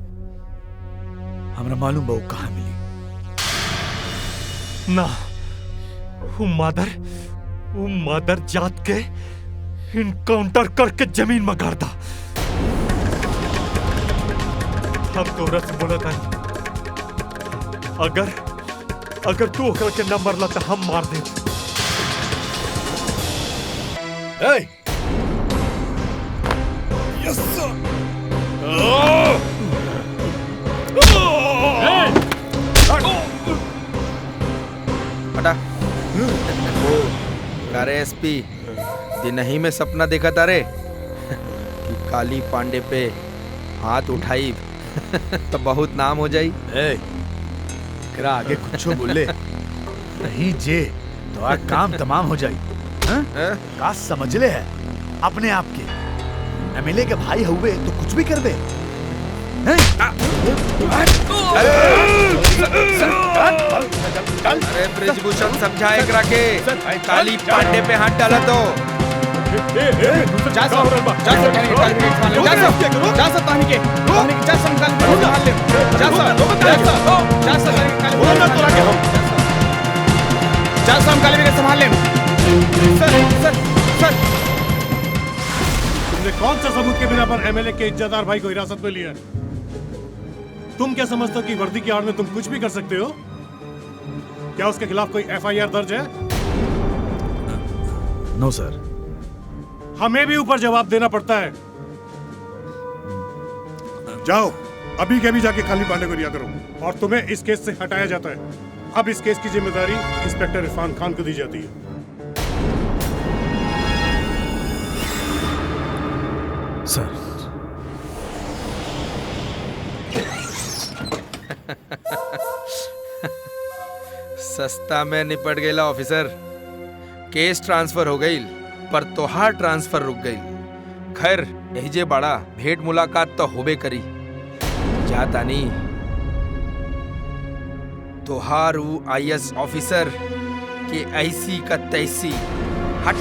हमरा मालूम बा कहाँ मिली। ना वो मादर जात के इनकाउंटर करके जमीन में गाड़ दा। हम तोरा से बोला था, अगर तू ओकरा के न मरला तो हम मार दे। यस सर। हटा। अरे एसपी, दिन ही में सपना देखा था रे कि काली पांडे पे हाथ उठाई तो बहुत नाम हो जाई। करा आगे कुछ बोले नहीं जे तो काम तमाम हो जाई। का समझ ले है अपने आप के? एमएलए के भाई हुए तो कुछ भी करबे। अरे ब्रिजभूषण समझाए करा के काली पांडे पे हाथ डाला तो संभाल ले। तुमने कौन सा सबूत के बिना पर एमएलए के इज्जतदार भाई को हिरासत में लिया? तुम क्या समझते हो कि वर्दी की आड़ में तुम कुछ भी कर सकते हो? क्या उसके खिलाफ कोई एफआईआर दर्ज है? नो सर। हमें भी ऊपर जवाब देना पड़ता है। जाओ अभी के अभी जाके काली पांडे को रिहा करो और तुम्हें इस केस से हटाया जाता है। अब इस केस की जिम्मेदारी इंस्पेक्टर इरफान खान को दी जाती है। सर। सस्ता में निपट गईला ऑफिसर। केस ट्रांसफर हो गई पर तोहार ट्रांसफर रुक गई। खैर यही जे बड़ा भेंट मुलाकात तो होबे करी। जाता नहीं तोहार IAS ऑफिसर के ऐसी का तैसी। हट।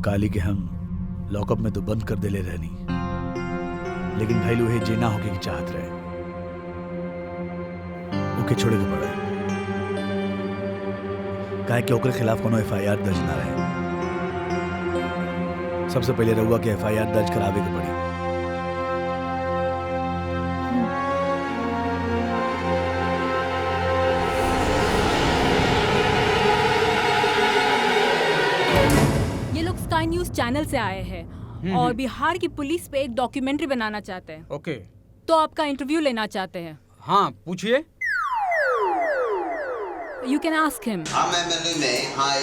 काली के हम लॉकअप में तो बंद कर देले रहनी, लेकिन भाई लोहे जे ना होके की चाहत रहे ओके छोड़े के पड़े। काहे कि ओकरे खिलाफ कोनो एफआईआर दर्ज ना रहे। सबसे पहले रहुआ के एफआईआर दर्ज करावे के पड़ी। ये लोग स्काई न्यूज चैनल से आए हैं और बिहार की पुलिस पे एक डॉक्यूमेंट्री बनाना चाहते हैं। ओके। तो आपका इंटरव्यू लेना चाहते हैं। हाँ पूछिए। You can ask him. हमें मालूम है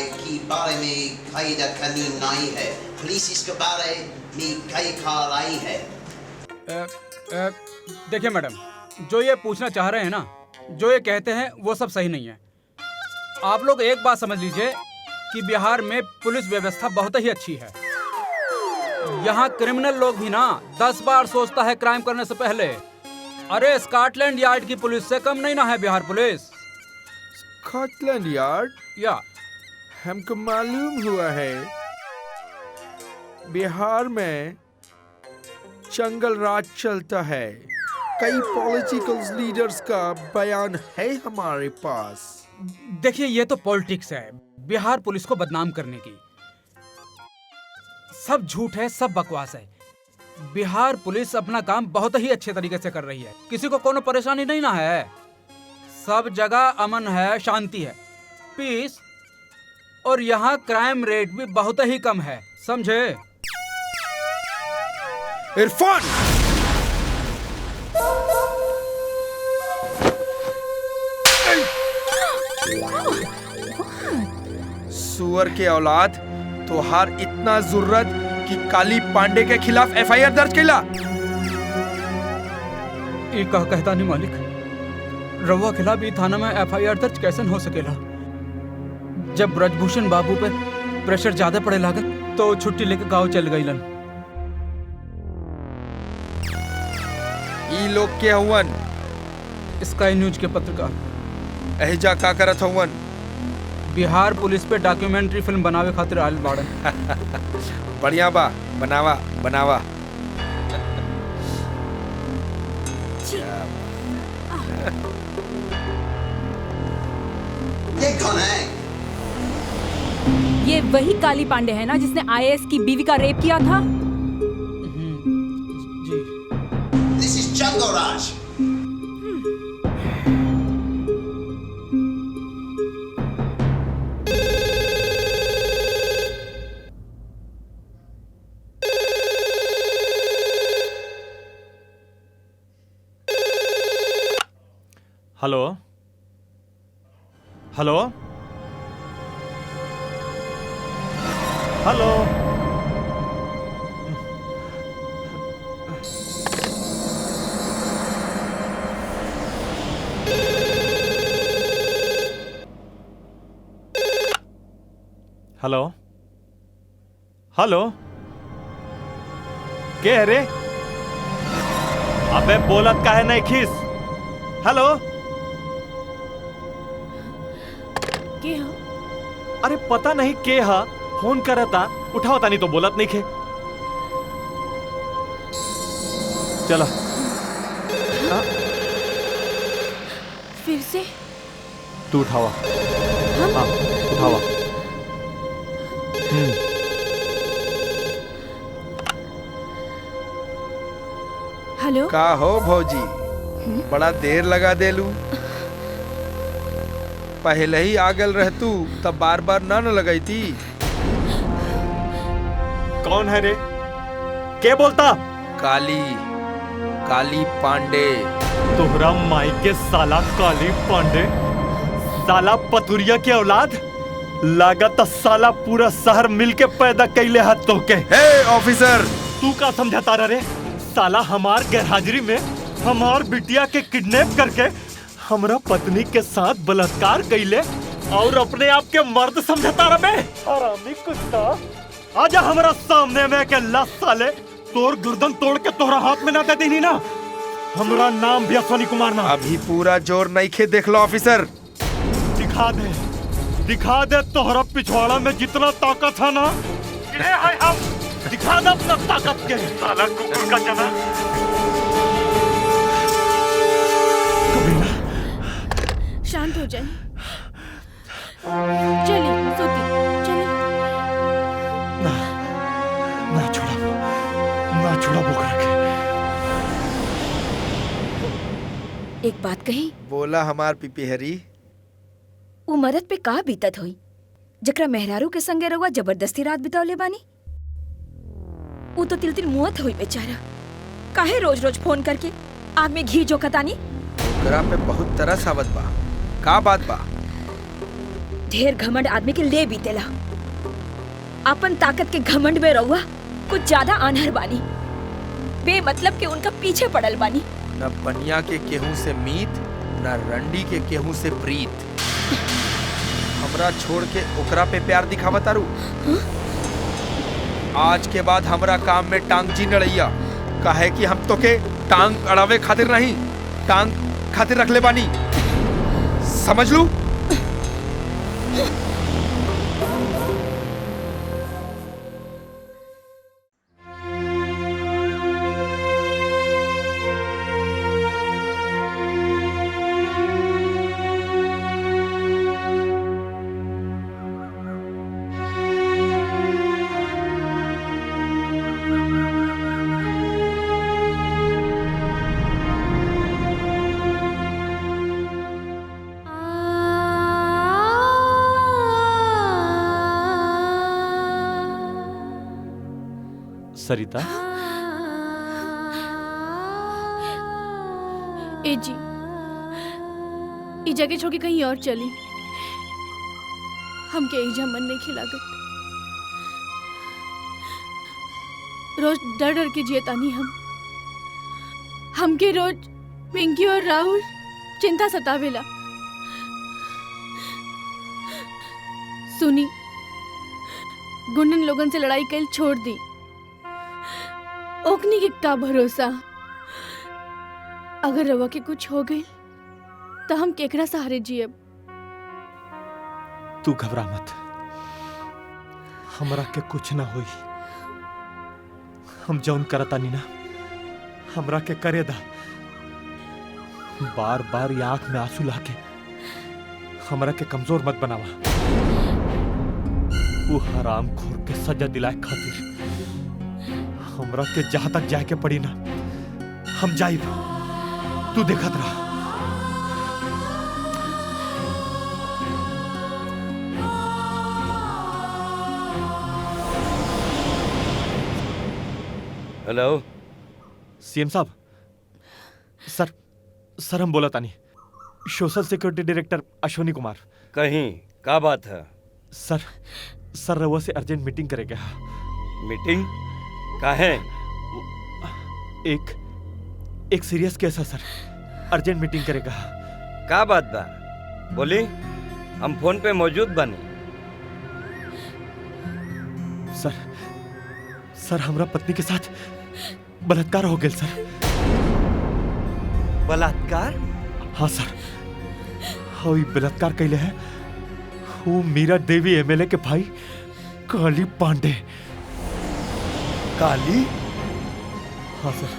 कि बारे में कायदा कानून नहीं है। पुलिस इसके बारे में कई कार आई है। देखिए मैडम, जो ये पूछना चाह रहे हैं ना, जो ये कहते हैं वो सब सही नहीं है। आप लोग एक बात समझ लीजिए कि बिहार में पुलिस व्यवस्था बहुत ही अच्छी है। यहाँ क्रिमिनल लोग भी ना 10 बार सोचता है क्राइम करने से पहले। अरे स्कॉटलैंड यार्ड की पुलिस से कम नहीं ना है बिहार पुलिस। Scotland yard? या हमको मालूम हुआ है बिहार में जंगल राज चलता है। कई पॉलिटिकल लीडर्स का बयान है हमारे पास। देखिए ये तो पॉलिटिक्स है, बिहार पुलिस को बदनाम करने की। सब झूठ है, सब बकवास है। बिहार पुलिस अपना काम बहुत ही अच्छे तरीके से कर रही है। किसी को कोनो परेशानी नहीं ना है। सब जगह अमन है, शांति है, पीस। और यहाँ क्राइम रेट भी बहुत ही कम है, समझे? इरफान! सुअर के औलाद, तोहार इतना जरूरत कि काली पांडे के खिलाफ एफआईआर दर्ज कैला? ये कहता नहीं मालिक, रवा खिलाफ थाना में एफआईआर दर्ज कैसे हो सकेला? जब ब्रजभूषण बाबू पे प्रेशर ज्यादा पड़े लागल तो छुट्टी लेके गांव चल गईलन। ई लोग के हवन? स्काई न्यूज के पत्रकार। एहिजा का करत हवन? बिहार पुलिस पे डॉक्यूमेंट्री फिल्म बनावे खातिर आयल बाड़न। बढ़िया बा, बनावा बनावा। ये कौन है? ये वही काली पांडे है ना जिसने IAS की बीवी का रेप किया था? This is Jungle Raj. Hello hello hello. Hello hello के रे? अबे बोलत काहे नहीं खीस? हेलो के अरे पता नहीं के हा फोन करता उठाओ तानी तो बोलत नहीं खे। चला फिर से तू उठावा। हाँ उठावा। हेलो का हो भौजी, बड़ा देर लगा देलू। पहले ही आगल रहतू तब बार बार ना न लगाई थी। कौन है रे? के बोलता? काली, काली पांडे। तोहरा माई के साला काली पांडे, साला पतुरिया के औलाद। लागत साला पूरा शहर मिलके पैदा कैले हाथ तो के। हे ऑफिसर, तू का समझाता रे? साला हमार गैरहाजिरी में हमार बिटिया के किडनैप करके हमरा पत्नी के साथ बलात्कार कैले और अपने आप के मर्द समझता रहे। हरामी कुत्ता, आजा हमारा सामने में के लस साले, तोर गर्दन तोड़ के तोहरा हाथ में ना दे देनी ना। हमरा नाम भी अश्वनी कुमार ना। अभी पूरा जोर नहीं खे देख लो ऑफिसर। दिखा दे तोहरा पिछवाड़ा में जितना ताकत है ना। हम दिखा दे अपना ताकत के। साला कुकुर का जना। शांत हो जाए। चलिए सोती चलिए। ना छोड़ा बोकर के। एक बात कही। बोला हमार पिपीहरी। उ मरद पे का बीतत होई जकरा मेहरारू के संगे रहुआ जबरदस्ती रात बितावले बानी। उ तो तिल मुहत होई बेचारा। काहे रोज रोज फोन करके आग में घी जोखतानी। ओकरा पे बहुत तरस आवत बा। का बात बा? ढेर घमंड आदमी के ले बीतेला। अपन ताकत के घमंड में रहुआ कुछ ज्यादा आन्हर बानी। बेमतलब के उनका पीछे पड़ल बानी। न बनिया के केहू से मीत, न रंडी के केहू से प्रीत। हमरा छोड़ के ओकरा पे प्यार दिखावा तारू। आज के बाद हमरा काम में टांग जी नड़ैया। काहे कि हम तो के टांग अड़ावे खातिर नहीं, टांग खातिर रख ले बानी। समझ लू? सरिता, ए जी ई जगह छोड़ के कहीं और चली। हमके एजा मन नहीं खिलागत। रोज डर डर के जियतानी हमके रोज पिंकी और राहुल चिंता सतावेला। सुनी, गुंडन लोगन से लड़ाई कैल छोड़ दी। ओकनी के का भरोसा। अगर रवा के कुछ हो गई तो हम केकरा सहारे जियब। तू घबरा मत, हमरा के कुछ ना होई। हम जौन करतानी ना हमरा के करे दा। बार बार ये आंख में आंसू लाके हमरा के कमजोर मत बनावा। वो हराम खोर के सजा दिलाए खातिर हमरा के जहां तक जाए के पड़ी ना, हम जाइब। तू देखत रहा। हेलो सीएम साहब। सर हम बोला तानी social security director Ashwani Kumar. कहीं का बात है? सर रवा से अर्जेंट मीटिंग करेगा। मीटिंग काहे? एक सीरियस केस है सर, अर्जेंट मीटिंग करेगा। का बात बा? बोली, हम फोन पे मौजूद बानी। सर हमरा पत्नी के साथ बलात्कार हो गया सर। बलात्कार? हाँ सर, हाँ बलात्कार कैले है वो मीरा देवी एमएलए के भाई काली पांडे। काली? हाँ सर,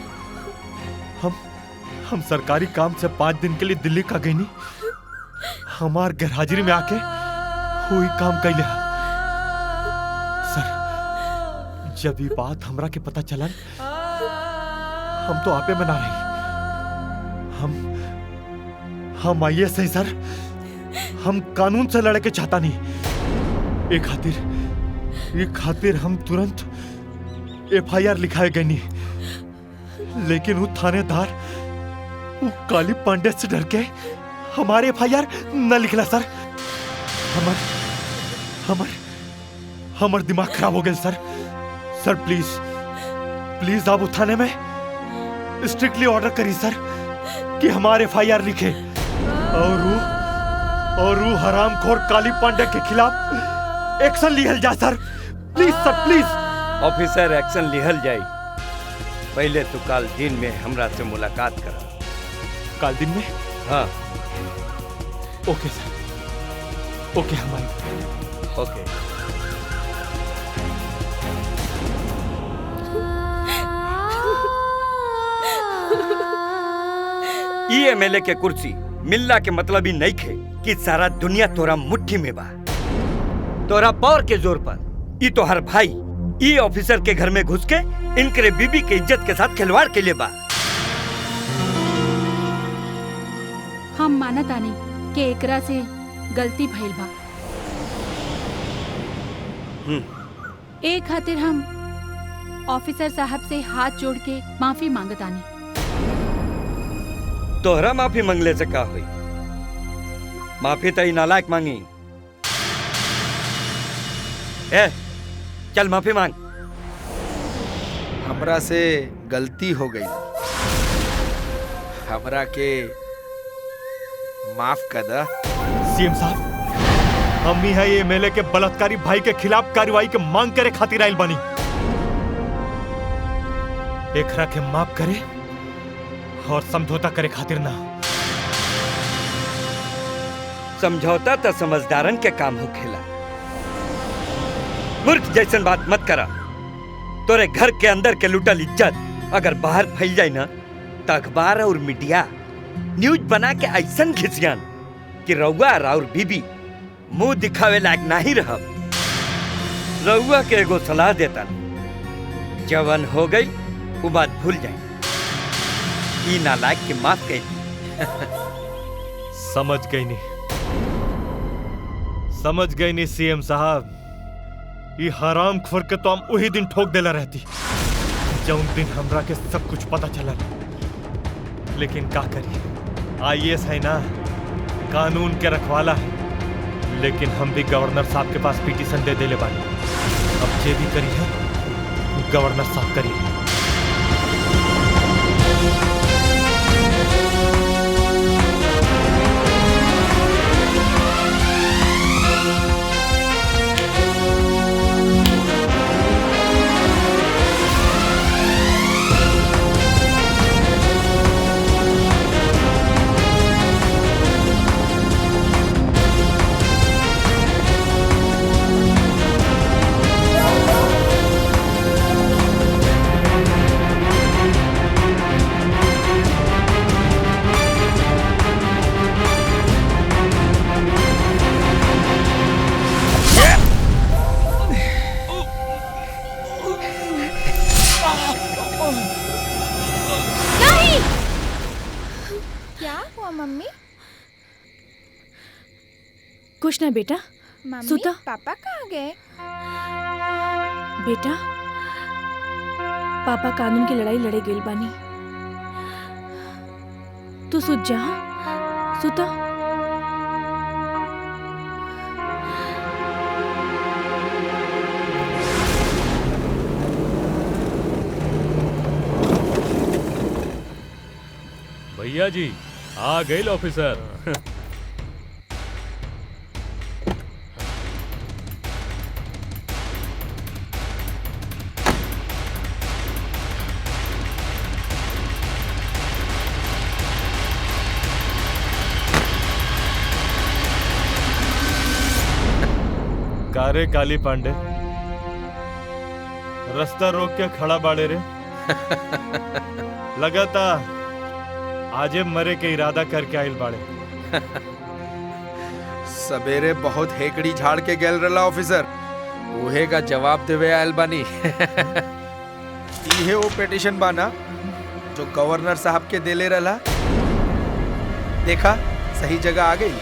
हम सरकारी काम से 5 दिन के लिए दिल्ली का गई नहीं, हमार गैरहाजिरी में आके वही काम कैले। सर जब ये बात हमरा के पता चला हम तो आपे मना रही। हम आइए सही सर, हम कानून से लड़े के चाहता नहीं। एक खातिर हम तुरंत एफआईआर लिखाए गए नहीं, लेकिन वो थानेदार वो काली पांडे से डर के हमारे एफआईआर न लिखला सर। हमार दिमाग खराब हो गया सर। सर प्लीज आप थाने में स्ट्रिक्टली ऑर्डर करिए सर कि हमारे एफआईआर लिखे और वो हरामखोर काली पांडे के खिलाफ एक्शन लिहल जाए sir. Please sir please. Officer action लिहल जाए, पहले तो काल दिन में हमरा से मुलाकात कर। काल दिन में? हाँ। ओके सर, ओके हमारे ओके। ई एमएलए के कुर्सी मिलना के मतलब ही नहीं खे कि सारा दुनिया तोरा मुट्ठी में बा। तोरा पावर के जोर पर ई तोहर भाई ई ऑफिसर के घर में घुस के इनकरे बीबी के इज्जत के साथ खिलवाड़ के लिए बा। हम मानत आनी कि एकरा से गलती भइल बा। ए खातिर हम ऑफिसर साहब से हाथ जोड़ के माफी मांगत आनी। तोहरा माफी मंगले से का हुई? माफी तो नालायक मांगी। ए, चल माफी मांग। हमरा से गलती हो गई, हमरा के माफ कर दा। सीएम साहब, हम ही है एमएलए के बलात्कारी भाई के खिलाफ कार्रवाई के मांग करे खातिर आइल बानी। एकरा के माफ करे और समझौता करे खातिर ना। समझौता तो समझदारन के काम हो खेला। मूर्ख जैसन बात मत करा। तोरे घर के अंदर के लुटल इज्जत अगर बाहर फैल जाए ना तो अखबार और मीडिया न्यूज बना के ऐसन खिसियान कि रउआ और बीबी मुंह दिखावे लायक नहीं रह। रउआ के एगो सलाह देता, जवन हो गई वो बात भूल जाए। ई नालायक के माफ कर दी। समझ गई नहीं सीएम साहब। ये हरामखोर के तो हम वही दिन ठोक देला रहती जौन दिन हमरा के सब कुछ पता चला। लेकिन का करिए, आईएएस है ना, कानून के रखवाला है। लेकिन हम भी गवर्नर साहब के पास पिटीशन दे देले बानी। अब जे भी करी है गवर्नर साहब करिए। कुछ ना बेटा, मम्मी, सुता। पापा कहाँ गए? बेटा, पापा कानून की लड़ाई लड़े गेल बानी। तू सुत जा, सुता। भैया जी आ गए ऑफिसर। अरे काली पांडे, रास्ता रोक के खड़ा बाड़े रे। लगाता आजे मरे के इरादा करके आइल बाड़े। सवेरे बहुत हेकड़ी झाड़ के गेल रला ऑफिसर, उहे का जवाब देवे आयल बानी। इहे वो पिटीशन बाना जो गवर्नर साहब के देले रला। देखा सही जगह आ गई।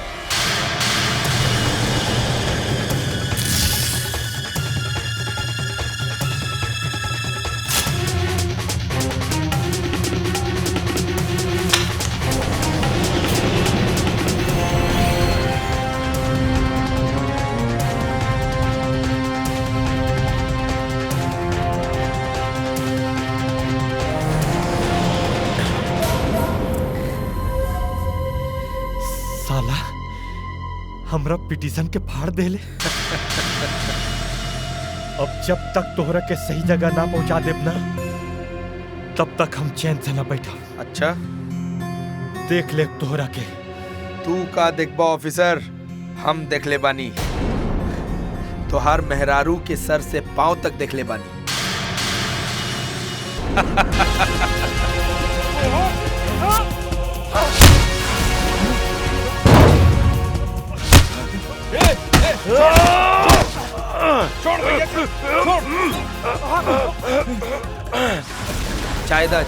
साला हमरा पिटीशन के फाड़ देले। अब जब तक तोहरा के सही जगह ना पहुंचा देब ना, तब तक हम चैन से ना बैठा। अच्छा देख ले तोहरा के। तू का देखबा ऑफिसर, हम देख ले बानी। तोहार मेहरारू के सर से पांव तक देख ले बानी।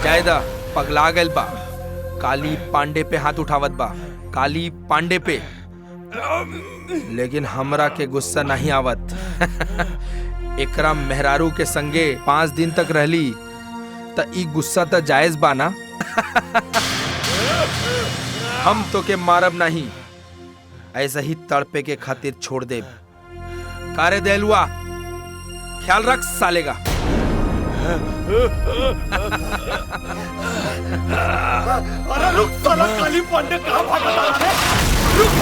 जायदा पगला गल बा। काली पांडे पे हाथ उठावत बा, काली पांडे पे। लेकिन हमरा के गुस्सा नहीं आवत। एकरा मेहरारू के संगे 5 दिन तक रहली त ई गुस्सा त जायज बा ना। हम तो के मारब नहीं, ऐसा ही तड़पे के खातिर छोड़ दे। कारे देलुआ, ख्याल रख सालेगा। अरे रुक साला, काली पांडे कहाँ भागा है? रुक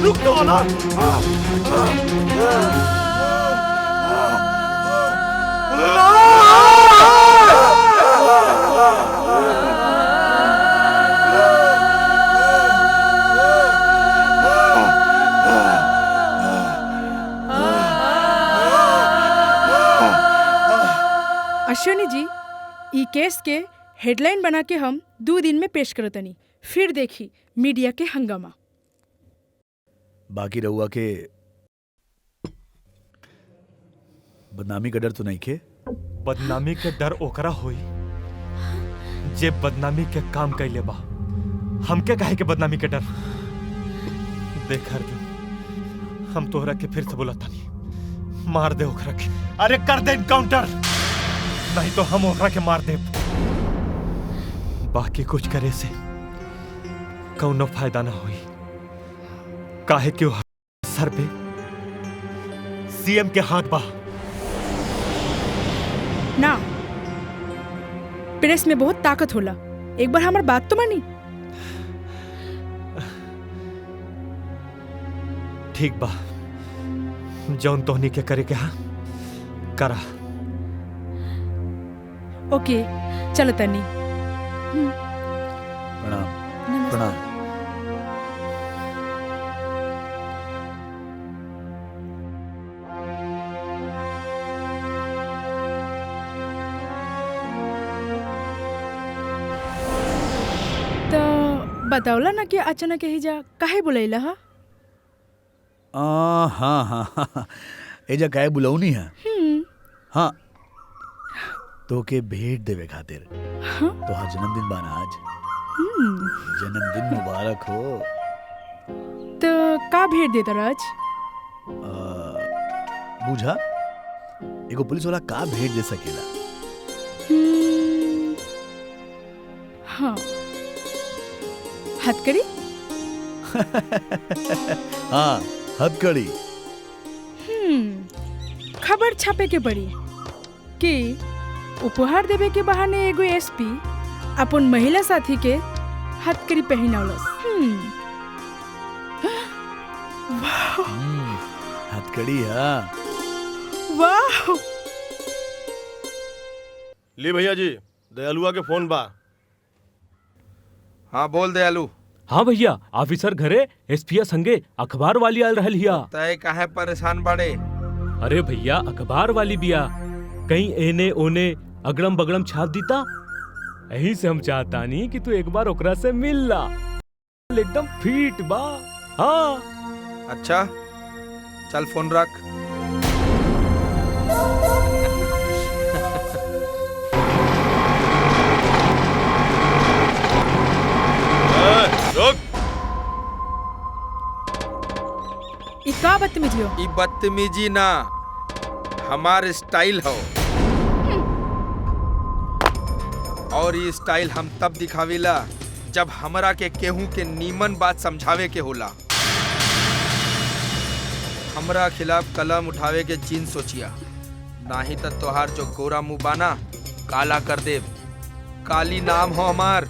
रुक तो ना। अश्विनी जी, ई केस के हेडलाइन बना के हम 2 दिन में पेश करतनी, फिर देखी मीडिया के हंगामा। बाकी रहुआ के बदनामी का डर तो नहीं के? बदनामी के डर ओकरा होई जे बदनामी के काम कैले बा। हमके काहे के बदनामी के डर? देख अर्जुन, हम तोहरा के फिर से बोलतानी, मार दे ओकरा के। अरे कर दे इनकाउंटर, नहीं तो हम ओकरा के मार दे। बाकी कुछ करे से कौनो फायदा ना होई, काहे कि सर पे सीएम के हाथ बा। ना, प्रेस में बहुत ताकत होला। एक बार हमार बात तो मानी। ठीक बा, जौन तोहनी के करे के हा करा। ओके, चलो तनी। प्रणाम। प्रणाम। तो बतावला ना कि अचानक ही जा काहे बुलैला हा? हाँ हाँ हाँ, एजा काहे बुलाऊनी है? हाँ, तो के भेंट देवे खातिर। तोहार जन्मदिन बाना आज। जन्मदिन मुबारक हो। तो का भेंट देता राज? बूझा, एगो पुलिस वाला का भेंट दे सकेला? हाँ, हथकड़ी। हाँ, हथकड़ी। खबर छापे के पड़ी कि उपहार देवे के बहाने एगो एसपी अपन महिला साथी के हथकड़ी पहनौलस। हथकड़ी हाँ। वाह। ली भैया जी, दयालुआ के फोन बा। हाँ बोल दयालु। हाँ भैया, ऑफिसर घरे एसपीया संगे अखबार वाली आल रहल हिया। तय काहे परेशान बाड़े? अरे भैया, अखबार वाली बिया, कहीं एने ओने अगड़म बगड़म छाप दीता। यही से हम चाहतानी कि तू एक बार ओकरा से मिल ला। एकदम फिट बा। हाँ अच्छा चल फोन रख। का बदतमीजी हो? ई बदतमीजी ना, हमार स्टाइल हो। और ये स्टाइल हम तब दिखावेला जब हमरा के केहू के नीमन बात समझावे के होला। हमरा खिलाफ कलम उठावे के चीन सोचिया, नाही तो तोहार जो गोरा मुंह बाना काला कर देव। काली नाम हो हमार,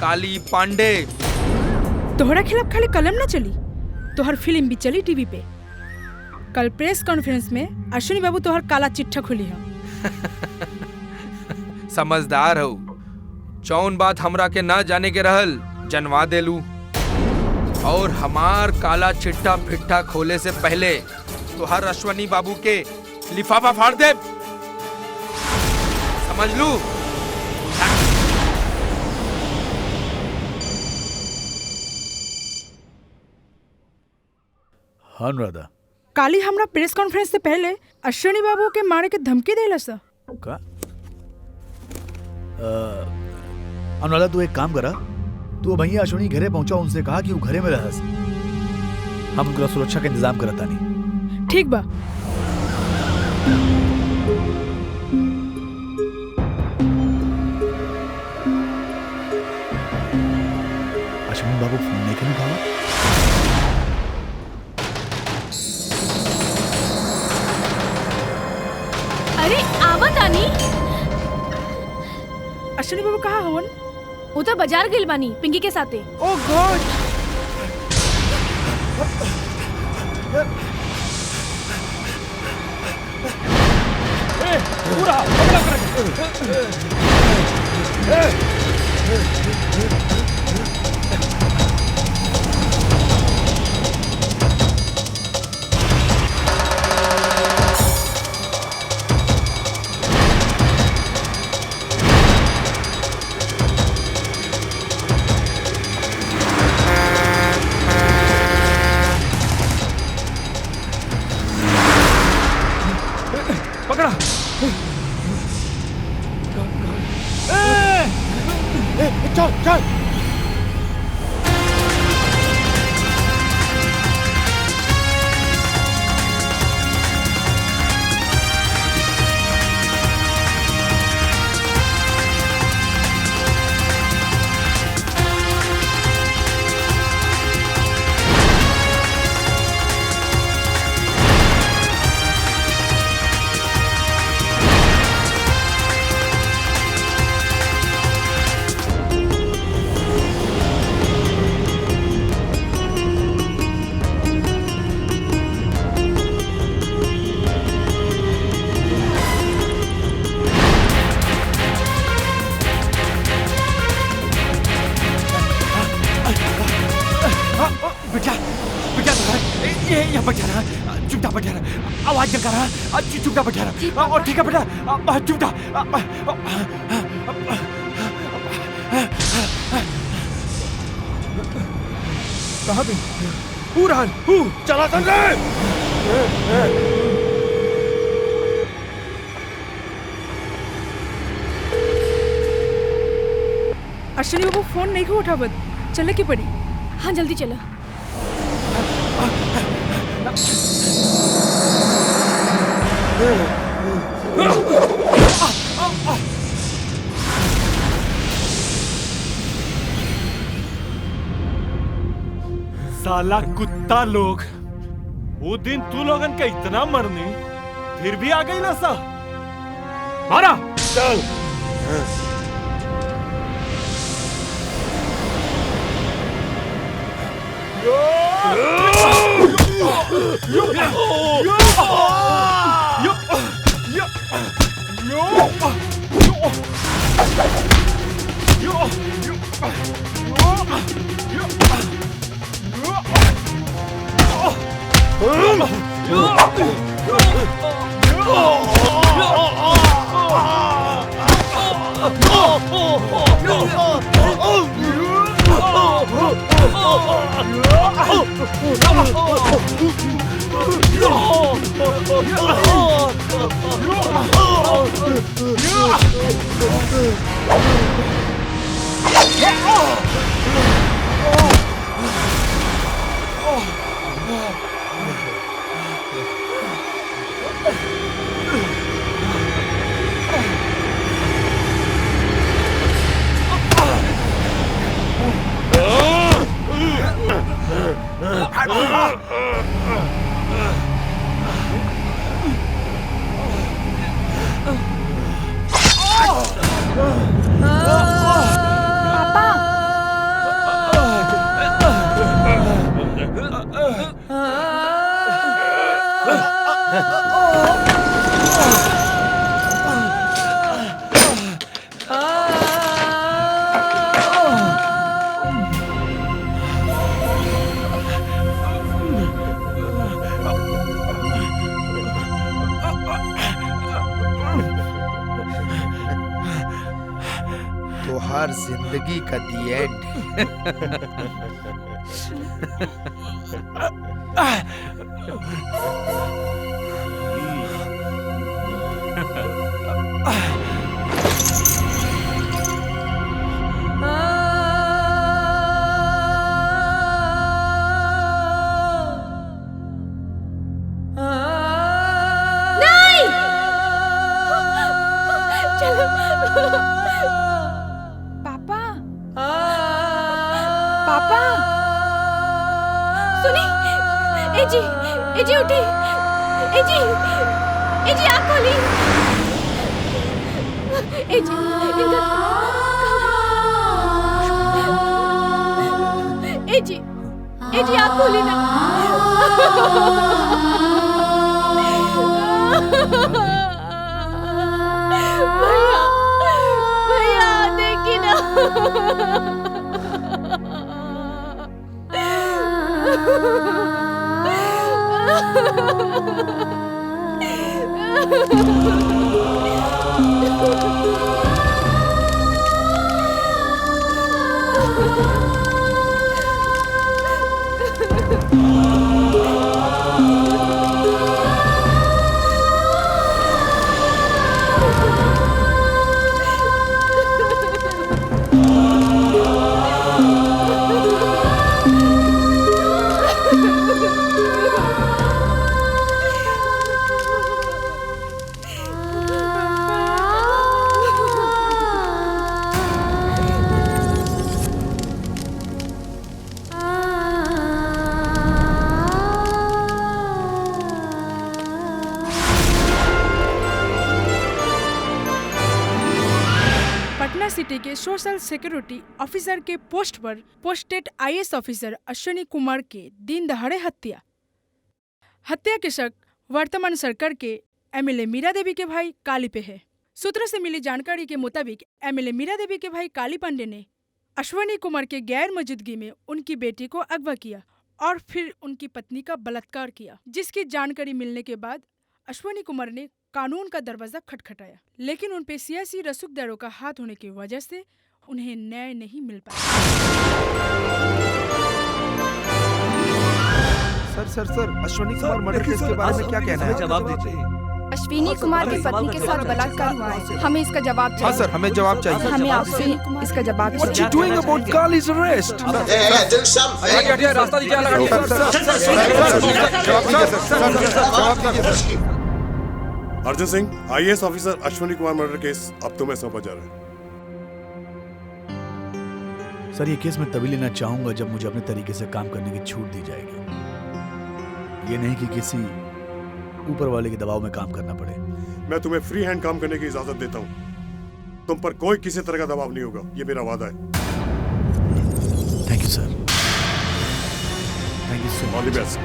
काली पांडे। तोहरा खिलाफ खाली कलम ना चली, तोहर फिल्म भी चली टीवी पे। कल प्रेस कॉन्फ्रेंस में अश्विनी बाबू तोहर काला चिट्ठा खुली है। समझदार हो, जौन बात हमरा के ना जाने के रहल जनवा देलू। और हमार काला चिट्ठा फिट्ठा खोले से पहले तोहर अश्विनी बाबू के लिफाफा फाड़ दे, समझ लू। हाँ अनुराधा। काली हमरा प्रेस कॉन्फ्रेंस से पहले अश्विनी बाबू के मारे के धमकी देला सा। का? अनुराधा तू एक काम करा, तू भैया अश्विनी घरे पहुंचा, उनसे कहा कि वो घरे में रहस, हम उनका सुरक्षा का इंतजाम करता नहीं। ठीक बा। अश्विनी बाबू फोन नहीं क्यों उठावा? अरे आवत आनी। अश्विनी बाबू कहाँ हवन? वो तो बाजार गइल बानी पिंकी के साथे। ओह गॉड। पूरा हमला कर। पकड़ा। चल चल। यहाँ बैठा रहा, चुपचाप बैठा रहा, आवाज न कर रहा, चुपचाप बैठा रहा। और ठीक है बेटा, चुपचाप। कहाँ गई? पूरा चला चल रहे। अश्विनी बाबू फोन नहीं को उठावत, चले की पड़ी। हाँ जल्दी चलो। साला कुत्ता लोग वो दिन तू लोगन के इतना मरनी फिर भी आ गई ना सा। मारा चल। तोहार जिंदगी का दी एंड। पापा पापा सुनी ए जी उठी ए जी आँख खोली ए जी आँख खोली ना भैया देखी ना पटना सिटी के सोशल सिक्योरिटी ऑफिसर के पोस्ट पर posted IAS officer Ashwini Kumar के दिन दहाड़े हत्या के शक वर्तमान सरकार के एमएलए मीरा देवी के भाई काली पे है। सूत्रों से मिली जानकारी के मुताबिक एमएलए मीरा देवी के भाई काली पांडे ने अश्विनी कुमार के गैर मौजूदगी में उनकी बेटी को अगवा किया और फिर उनकी पत्नी का बलात्कार किया, जिसकी जानकारी मिलने के बाद अश्विनी कुमार ने कानून का दरवाजा खटखटाया, लेकिन उन पे सियासी रसूखदारों का हाथ होने की वजह से उन्हें न्याय नहीं मिल पाया। सर अश्विनी कुमार मर्डर केस के बारे में क्या कहना है? जवाब दीजिए। अश्विनी कुमार की पत्नी के साथ बलात्कार हुआ है, हमें इसका जवाब चाहिए। हाँ सर, हमें जवाब चाहिए। हमें आपसे इसका जवाब चाहिए। What you doing about Kali's arrest? Do something. रास्ता दीजिए। Arjun Singh, IAS officer Ashwini Kumar murder case अब तुम्हें सौंपा जा रहा है। सर, ये केस मैं तभी लेना चाहूंगा जब मुझे अपने तरीके से काम करने की छूट दी जाएगी। ये नहीं कि किसी ऊपर वाले के दबाव में काम करना पड़े। मैं तुम्हें फ्री हैंड काम करने की इजाजत देता हूँ। तुम पर कोई किसी तरह का दबाव नहीं होगा, ये मेरा वादा है। Thank you sir. Thank you so all the best.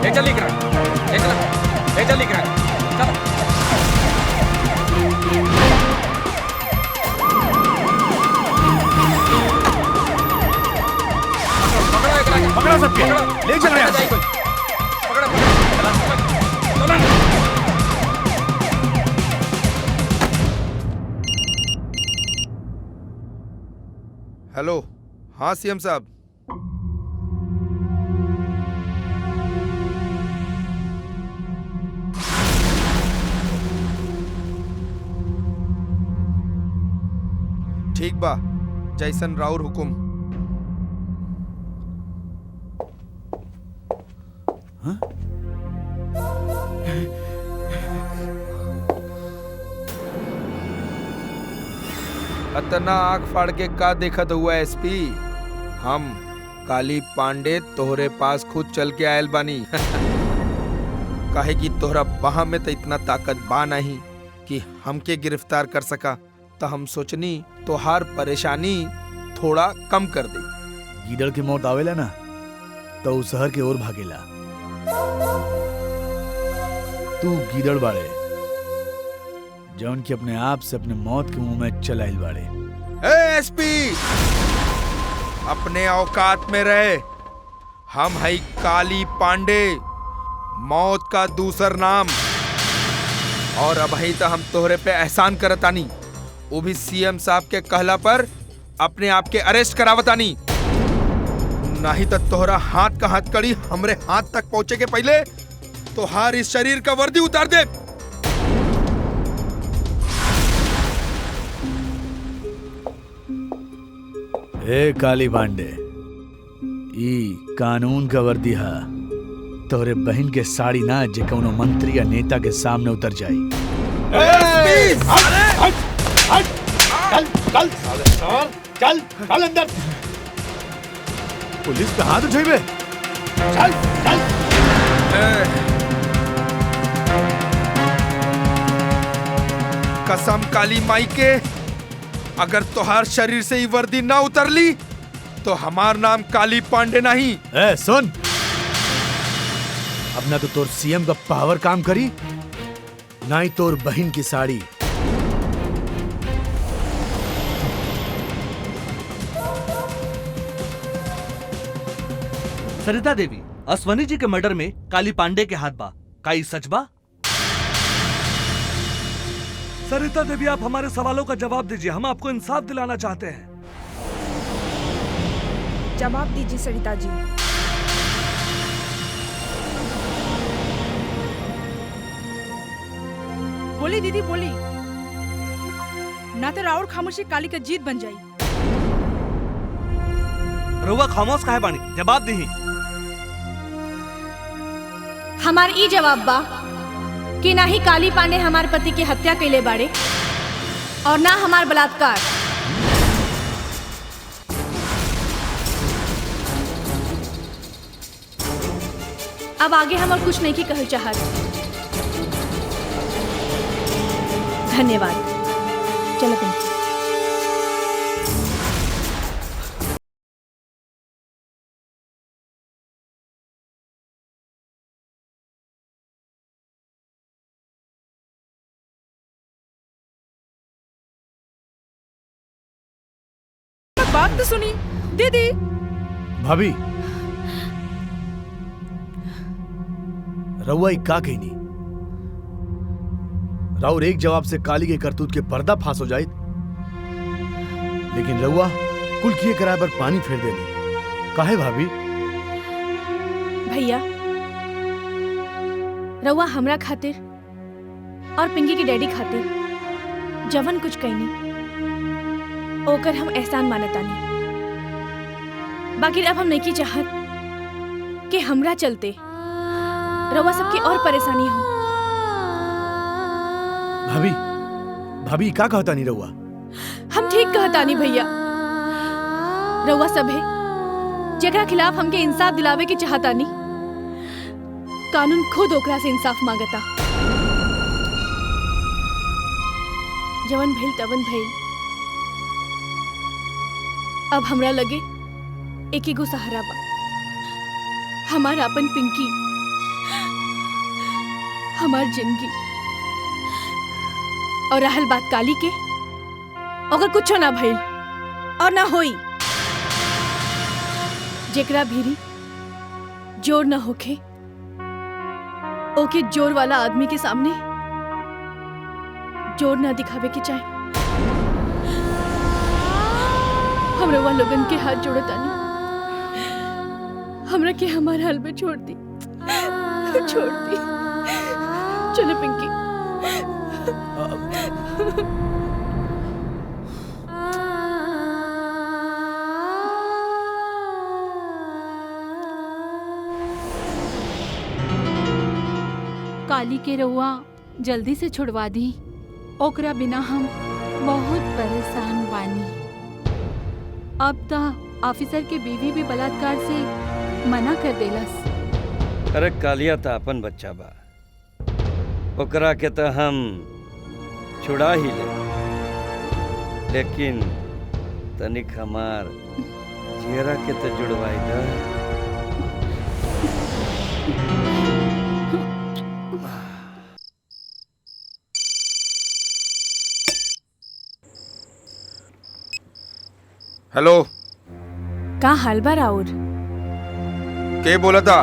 चल लिख रहा चल लिख रहा चलो। पकड़ा सबके, ले चलो यहाँ से। हेलो, हाँ सीएम साहब। ठीक बा, जैसन राउर हुकुम। अतना आंख फाड़ के का देखत हुआ एसपी? हम काली पांडे तोहरे पास खुद चल के आयल बानी। काहे कि तोहरा बाह में तो इतना ताकत बा नहीं कि हमके गिरफ्तार कर सका, तो हम सोचनी तोहार परेशानी थोड़ा कम कर दे। गीदड़ की मौत आवेला ना तो उस शहर के ओर भागेला। तू गीदड़ बाड़े जौन की अपने आप से अपने मौत के मुंह में चलाइल बाड़े। एसपी, अपने औकात में रहे। हम है काली पांडे, मौत का दूसर नाम। और अब ही तो हम तोहरे पे एहसान करतानी, वो भी सीएम साहब के कहला पर अपने आप के अरेस्ट करावतानी। नहीं तो तोहरा हाथ का हथकड़ी हमरे हाथ तक पहुंचे के पहले तोहार इस शरीर का वर्दी उतार दे। ए काली पांडे, ई कानून का वर्दी हा। तोहरे बहन के साड़ी ना जे कौनो मंत्री या नेता के सामने उतर जाई। चल अंदर। पुलिस पे हाथ उठाइबे? चल चल। कसम काली माई के, अगर तोहार शरीर से ही वर्दी ना उतरली तो हमार नाम काली पांडे नहीं। ए सुन, अब ना तो तोर सीएम का पावर काम करी, ना ही तोर बहन की साड़ी। सरिता देवी, अश्वनी जी के मर्डर में काली पांडे के हाथ बा, का ई सच बा? सरिता देवी, आप हमारे सवालों का जवाब दीजिए, हम आपको इंसाफ दिलाना चाहते हैं। जवाब दीजिए सरिता जी। बोली दीदी बोली, ना तो राउर खामोशी काली का जीत बन जाई। रउआ खामोश काहे बानी? जवाब दी। हमार ई जवाब बा कि ना ही काली पांडे हमार पति की हत्या कैले बाड़े और ना हमार बलात्कार। अब आगे हम और कुछ नहीं की कहल चाहत। धन्यवाद। चलो पिंकी। बात तो सुनी दीदी। भाभी, रउआ का कहनी? राउर एक जवाब से काली के करतूत के पर्दा फांस हो जाए, लेकिन रउआ कुल किए कराए पर पानी फेर देनी। काहे भाभी? भैया, रउआ हमरा खातिर और पिंकी के डैडी खातिर जवन कुछ कहनी ओकर हम एहसान मानतानी। बाकी अब हम नहीं की चाहत कि हमरा चलते रउआ सबकी और परेशानी हो। भाभी भाभी का कहता नहीं रहुआ? हम ठीक कहतानी भैया। रउआ सब है जेकरा खिलाफ हमके इंसाफ दिलावे की चाहतानी, कानून खुद ओकरा से इंसाफ मांगता। जवन भइल तवन भइल। अब हमरा लगे एक ही गो सहारा बा, हमार अपन पिंकी, हमार जिंदगी। और रहल बात काली के, अगर कुछ ना भइल और ना होई, जेकरा भीरी जोर न होखे ओके जोर वाला आदमी के सामने जोर ना दिखावे के चाहे। हम रउआ लोगन के हाथ जोड़तानी, हमरा के हमारे हाल में छोड़ दी, छोड़ दी। चलो पिंकी। काली के रउआ जल्दी से छुड़वा दी, ओकरा बिना हम बहुत परेशान बानी। अब तो ऑफिसर के बीवी भी बलात्कार से मना कर देलस। अरे कालिया तो अपन बच्चा बा, ओकरा के तो हम छुड़ा ही ले, लेकिन तनिक हमार जियरा के तो जुड़वाई दा। हेलो, का हाल बा राउर? के बोला था?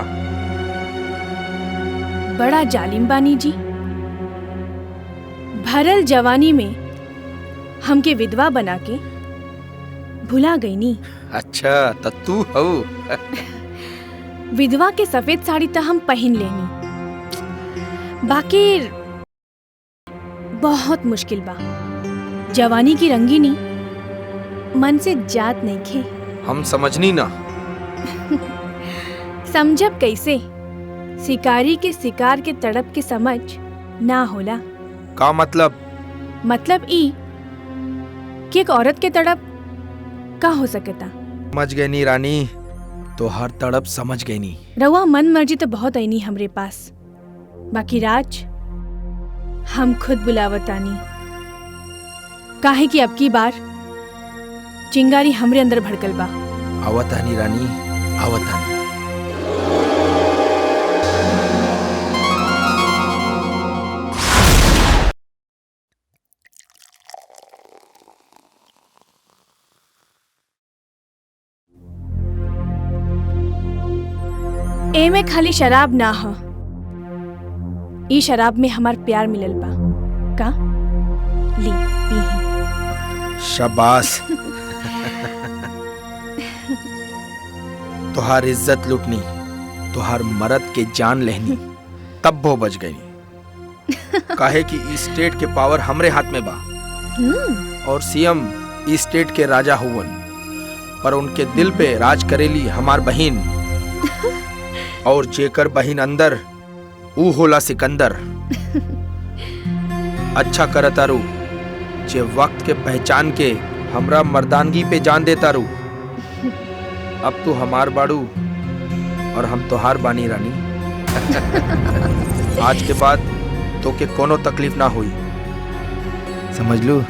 बड़ा जालिम बानी जी। भरल जवानी में हमके विधवा बना के भुला गई नी। अच्छा तो तू हो। विधवा के सफेद साड़ी तो हम पहन लेनी, बाकी बहुत मुश्किल बा। जवानी की रंगीनी मन से जात नहीं खे। हम समझनी ना। समझब कैसे? शिकारी के शिकार के तड़प के समझ ना होला। का मतलब? मतलब ई कि एक औरत के तड़प का हो सकता। समझ गई नी रानी, तो हर तड़प समझ गई नी। रउआ मन मर्जी तो बहुत आईनी हमरे पास, बाकी राज हम खुद बुलावतानी। काहे कि अब की बार चिंगारी हमरे अंदर भड़कल बा। आवतानी रानी, आवतानी। एमे खाली शराब ना ह, ई शराब में हमार प्यार मिलल बा। का ली पीही। शाबाश। तुहार इज्जत लुटनी, तुहार मरद के जान लेनी, तब वो बच गई। काहे कि इस स्टेट के पावर हमरे हाथ में बा, और सीएम इस स्टेट के राजा हुवन, पर उनके दिल पे राज करेली हमार बहिन। और जेकर बहिन अंदर ऊ होला सिकंदर। अच्छा करतारू जे वक्त के पहचान के हमरा मर्दानगी पे जान देता रू। अब तू हमार बाड़ू और हम तोहार बानी रानी। आज के बाद तो के कोनो तकलीफ ना हुई, समझ लू।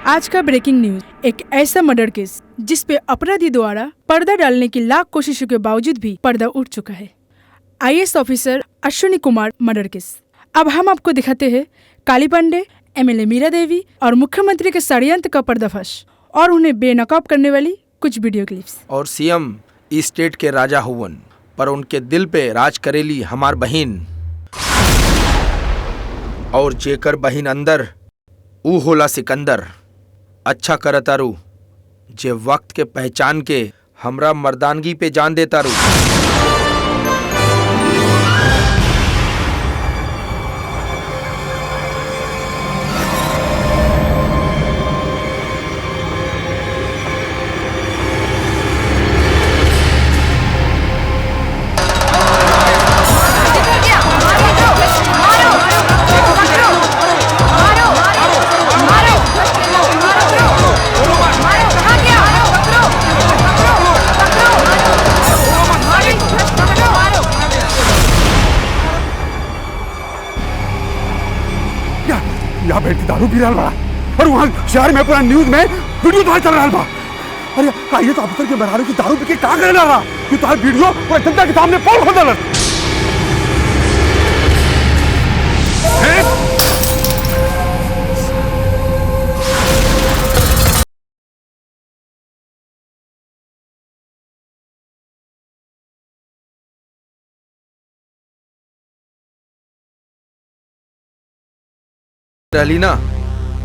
आज का ब्रेकिंग न्यूज, एक ऐसा मर्डर केस जिस पे अपराधी द्वारा पर्दा डालने की लाख कोशिशों के बावजूद भी पर्दा उठ चुका है। IAS officer Ashwini Kumar murder case. अब हम आपको दिखाते हैं काली पांडे, एमएलए मीरा देवी और मुख्यमंत्री के षड्यंत्र का पर्दाफाश और उन्हें बेनकाब करने वाली कुछ वीडियो क्लिप्स। और सीएम इस स्टेट के राजा हुवन, पर उनके दिल पे राज करेली हमार बहिन। और जेकर बहिन अंदर ऊ होला सिकंदर। अच्छा करतारू जे वक्त के पहचान के हमरा मर्दानगी पे जान देतारू। यहाँ बैठ के दारू पी रहा बा और वहाँ शहर में पूरा न्यूज में वीडियो बाहर चल रहा बा। अरे आइए तो ऑफिसर के बराबर की दारू पी के क्या करे रहा कि तो वीडियो पूरा जनता के सामने पोल खोल दल। रहली ना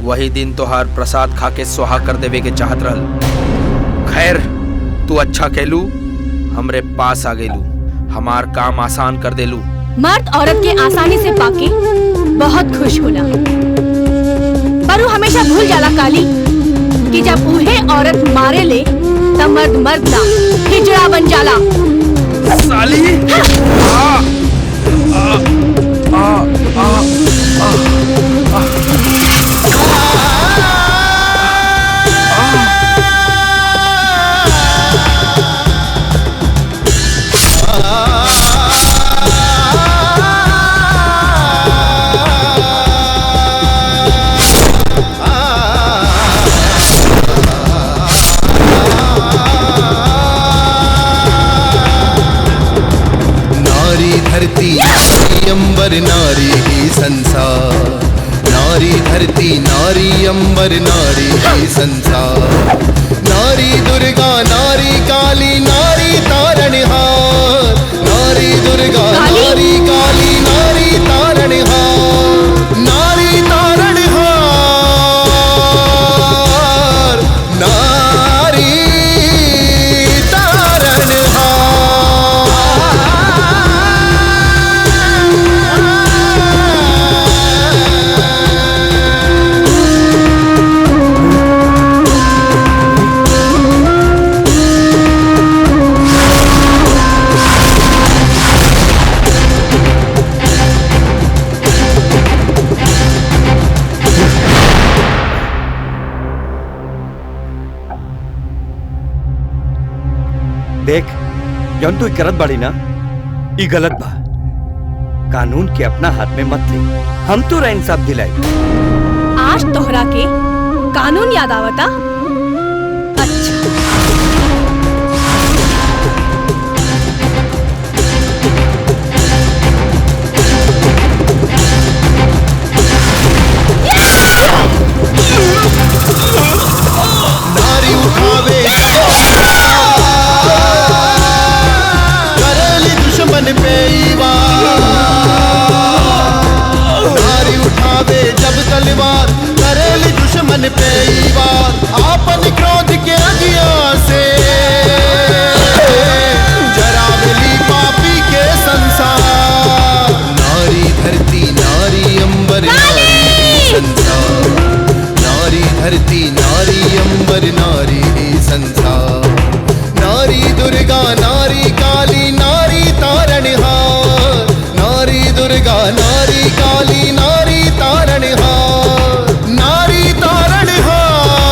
वही दिन तोहार प्रसाद खा के सुहा कर देवे के चाहत रहल। खैर तू अच्छा कहलू, हमरे पास आ गेलू, हमार काम आसान कर देलू। मर्द औरत के आसानी से पाके बहुत खुश होला, पर वो हमेशा भूल जाला काली कि जब उहे औरत मारे ले तब मर्द मर्द ना हिजड़ा बन जाला। साली धरती नारी अंबर नारी ही संसार, नारी धरती नारी अंबर नारी ही संसार। नारी दुर्गा नारी काली नारी तारणहार, नारी दुर्गा नारी काली नारी तारणहार, नारी तारणहार, नारी देख जौन तू करत बाड़ी ना ई गलत बा। कानून के अपना हाथ में मत ले, हम तो इंसाफ दिलाई। आज तोहरा के कानून याद आवता। अच्छा नारी उठावे करेली दुश्मन पे नारी उठावे जब तलवार करेली दुश्मन पे आपन क्रोध के अगिया से जरावली पापी के संसार। नारी धरती नारी अंबर नारी संसार, नारी धरती नारी अंबर नारी संसार। नारी दुर्गा नारी काली नारी तारणहार, नारी दुर्गा नारी काली नारी तारणहार, नारी तारणहार,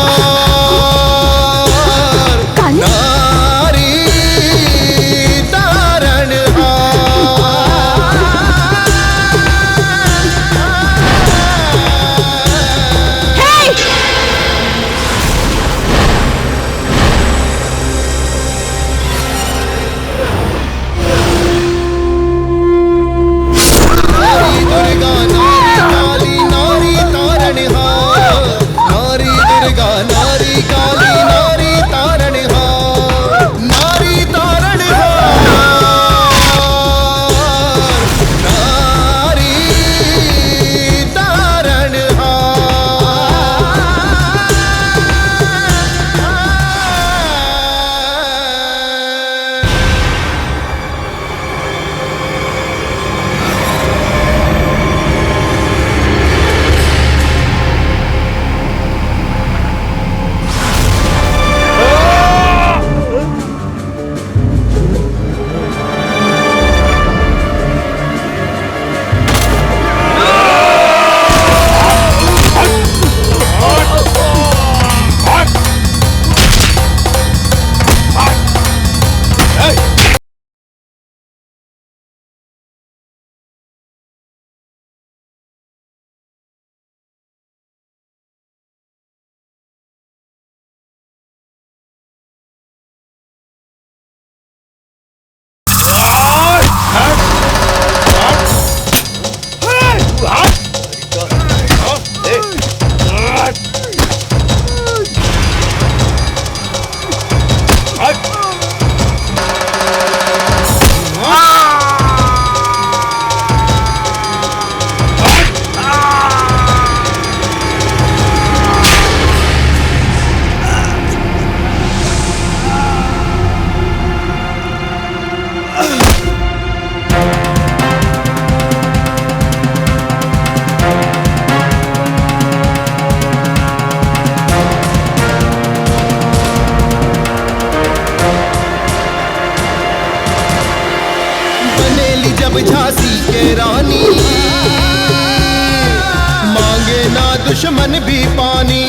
दुश्मन भी पानी।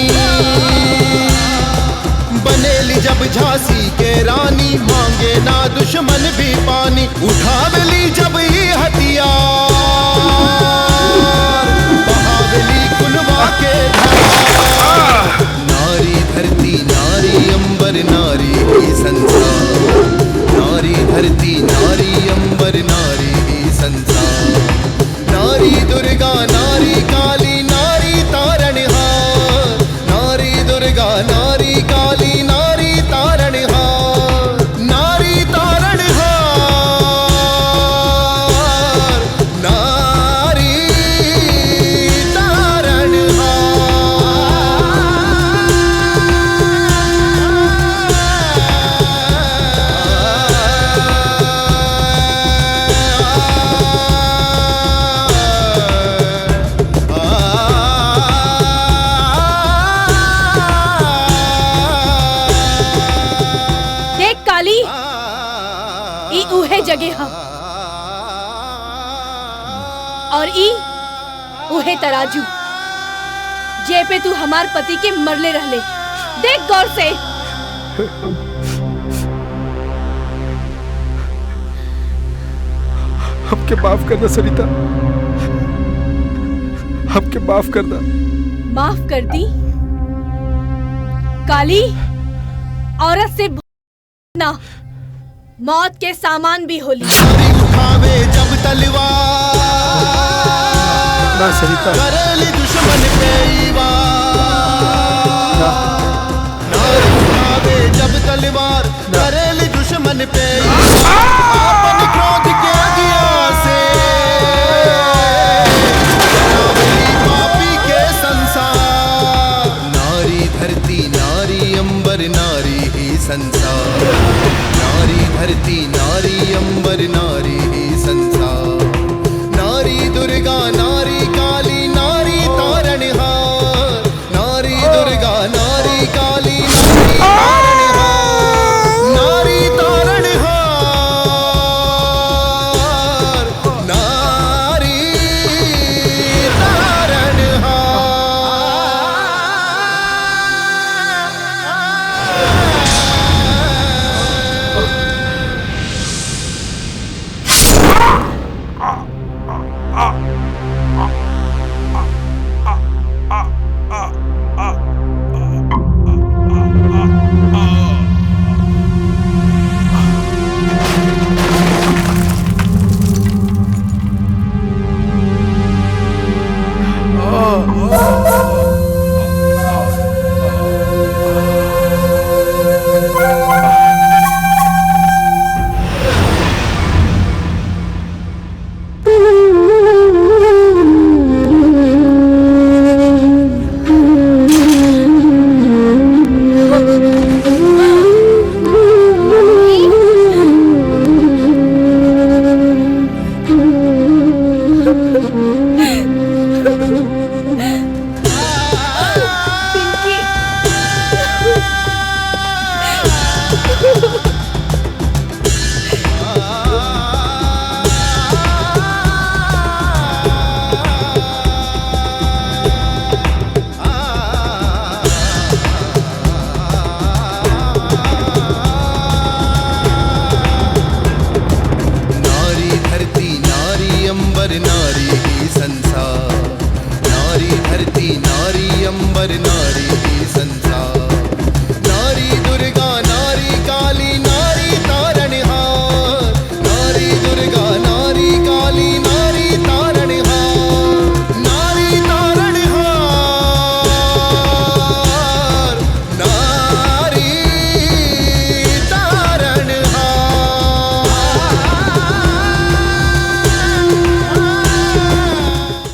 बनेली जब झांसी के रानी, मांगे ना दुश्मन भी पानी। उठावेली जब ये हथियार, बहावेली कुलवा के धार। नारी धरती नारी अंबर नारी ही संसार। नारी धरती नारी अंबर नारी ही संसार। नारी दुर्गा नारी काली नारी तारणहार। नारी दुर्गा नारी काली नारी तारणहार। नारी तारणहार। नारी ई उहे जगह हम और ई उहे तराजू जे पे तू हमार पति के मरले रहले। देख गौर से। हमके माफ कर दे सरिता, हमके माफ कर दे। माफ कर दी? काली औरत से ना, मौत के सामान भी होली। उठावे जब तलवार, ना सरिता। करेली दुश्मन पे वार। नारी उठावे जब तलवार, करेली दुश्मन पे अपन क्रोध के अगिया से। जरावेली पापी के संसार। नारी धरती नारी अंबर नारी ही संसार। नारी धरती नारी अंबर नारी ही संसार। नारी दुर्गा नारी काली नारी तारणहार। नारी दुर्गा नारी काली नारी तारणहार। नारी तारणहार। नारी नारी ही संसार। नारी धरती नारी अंबर नारी ही संसार।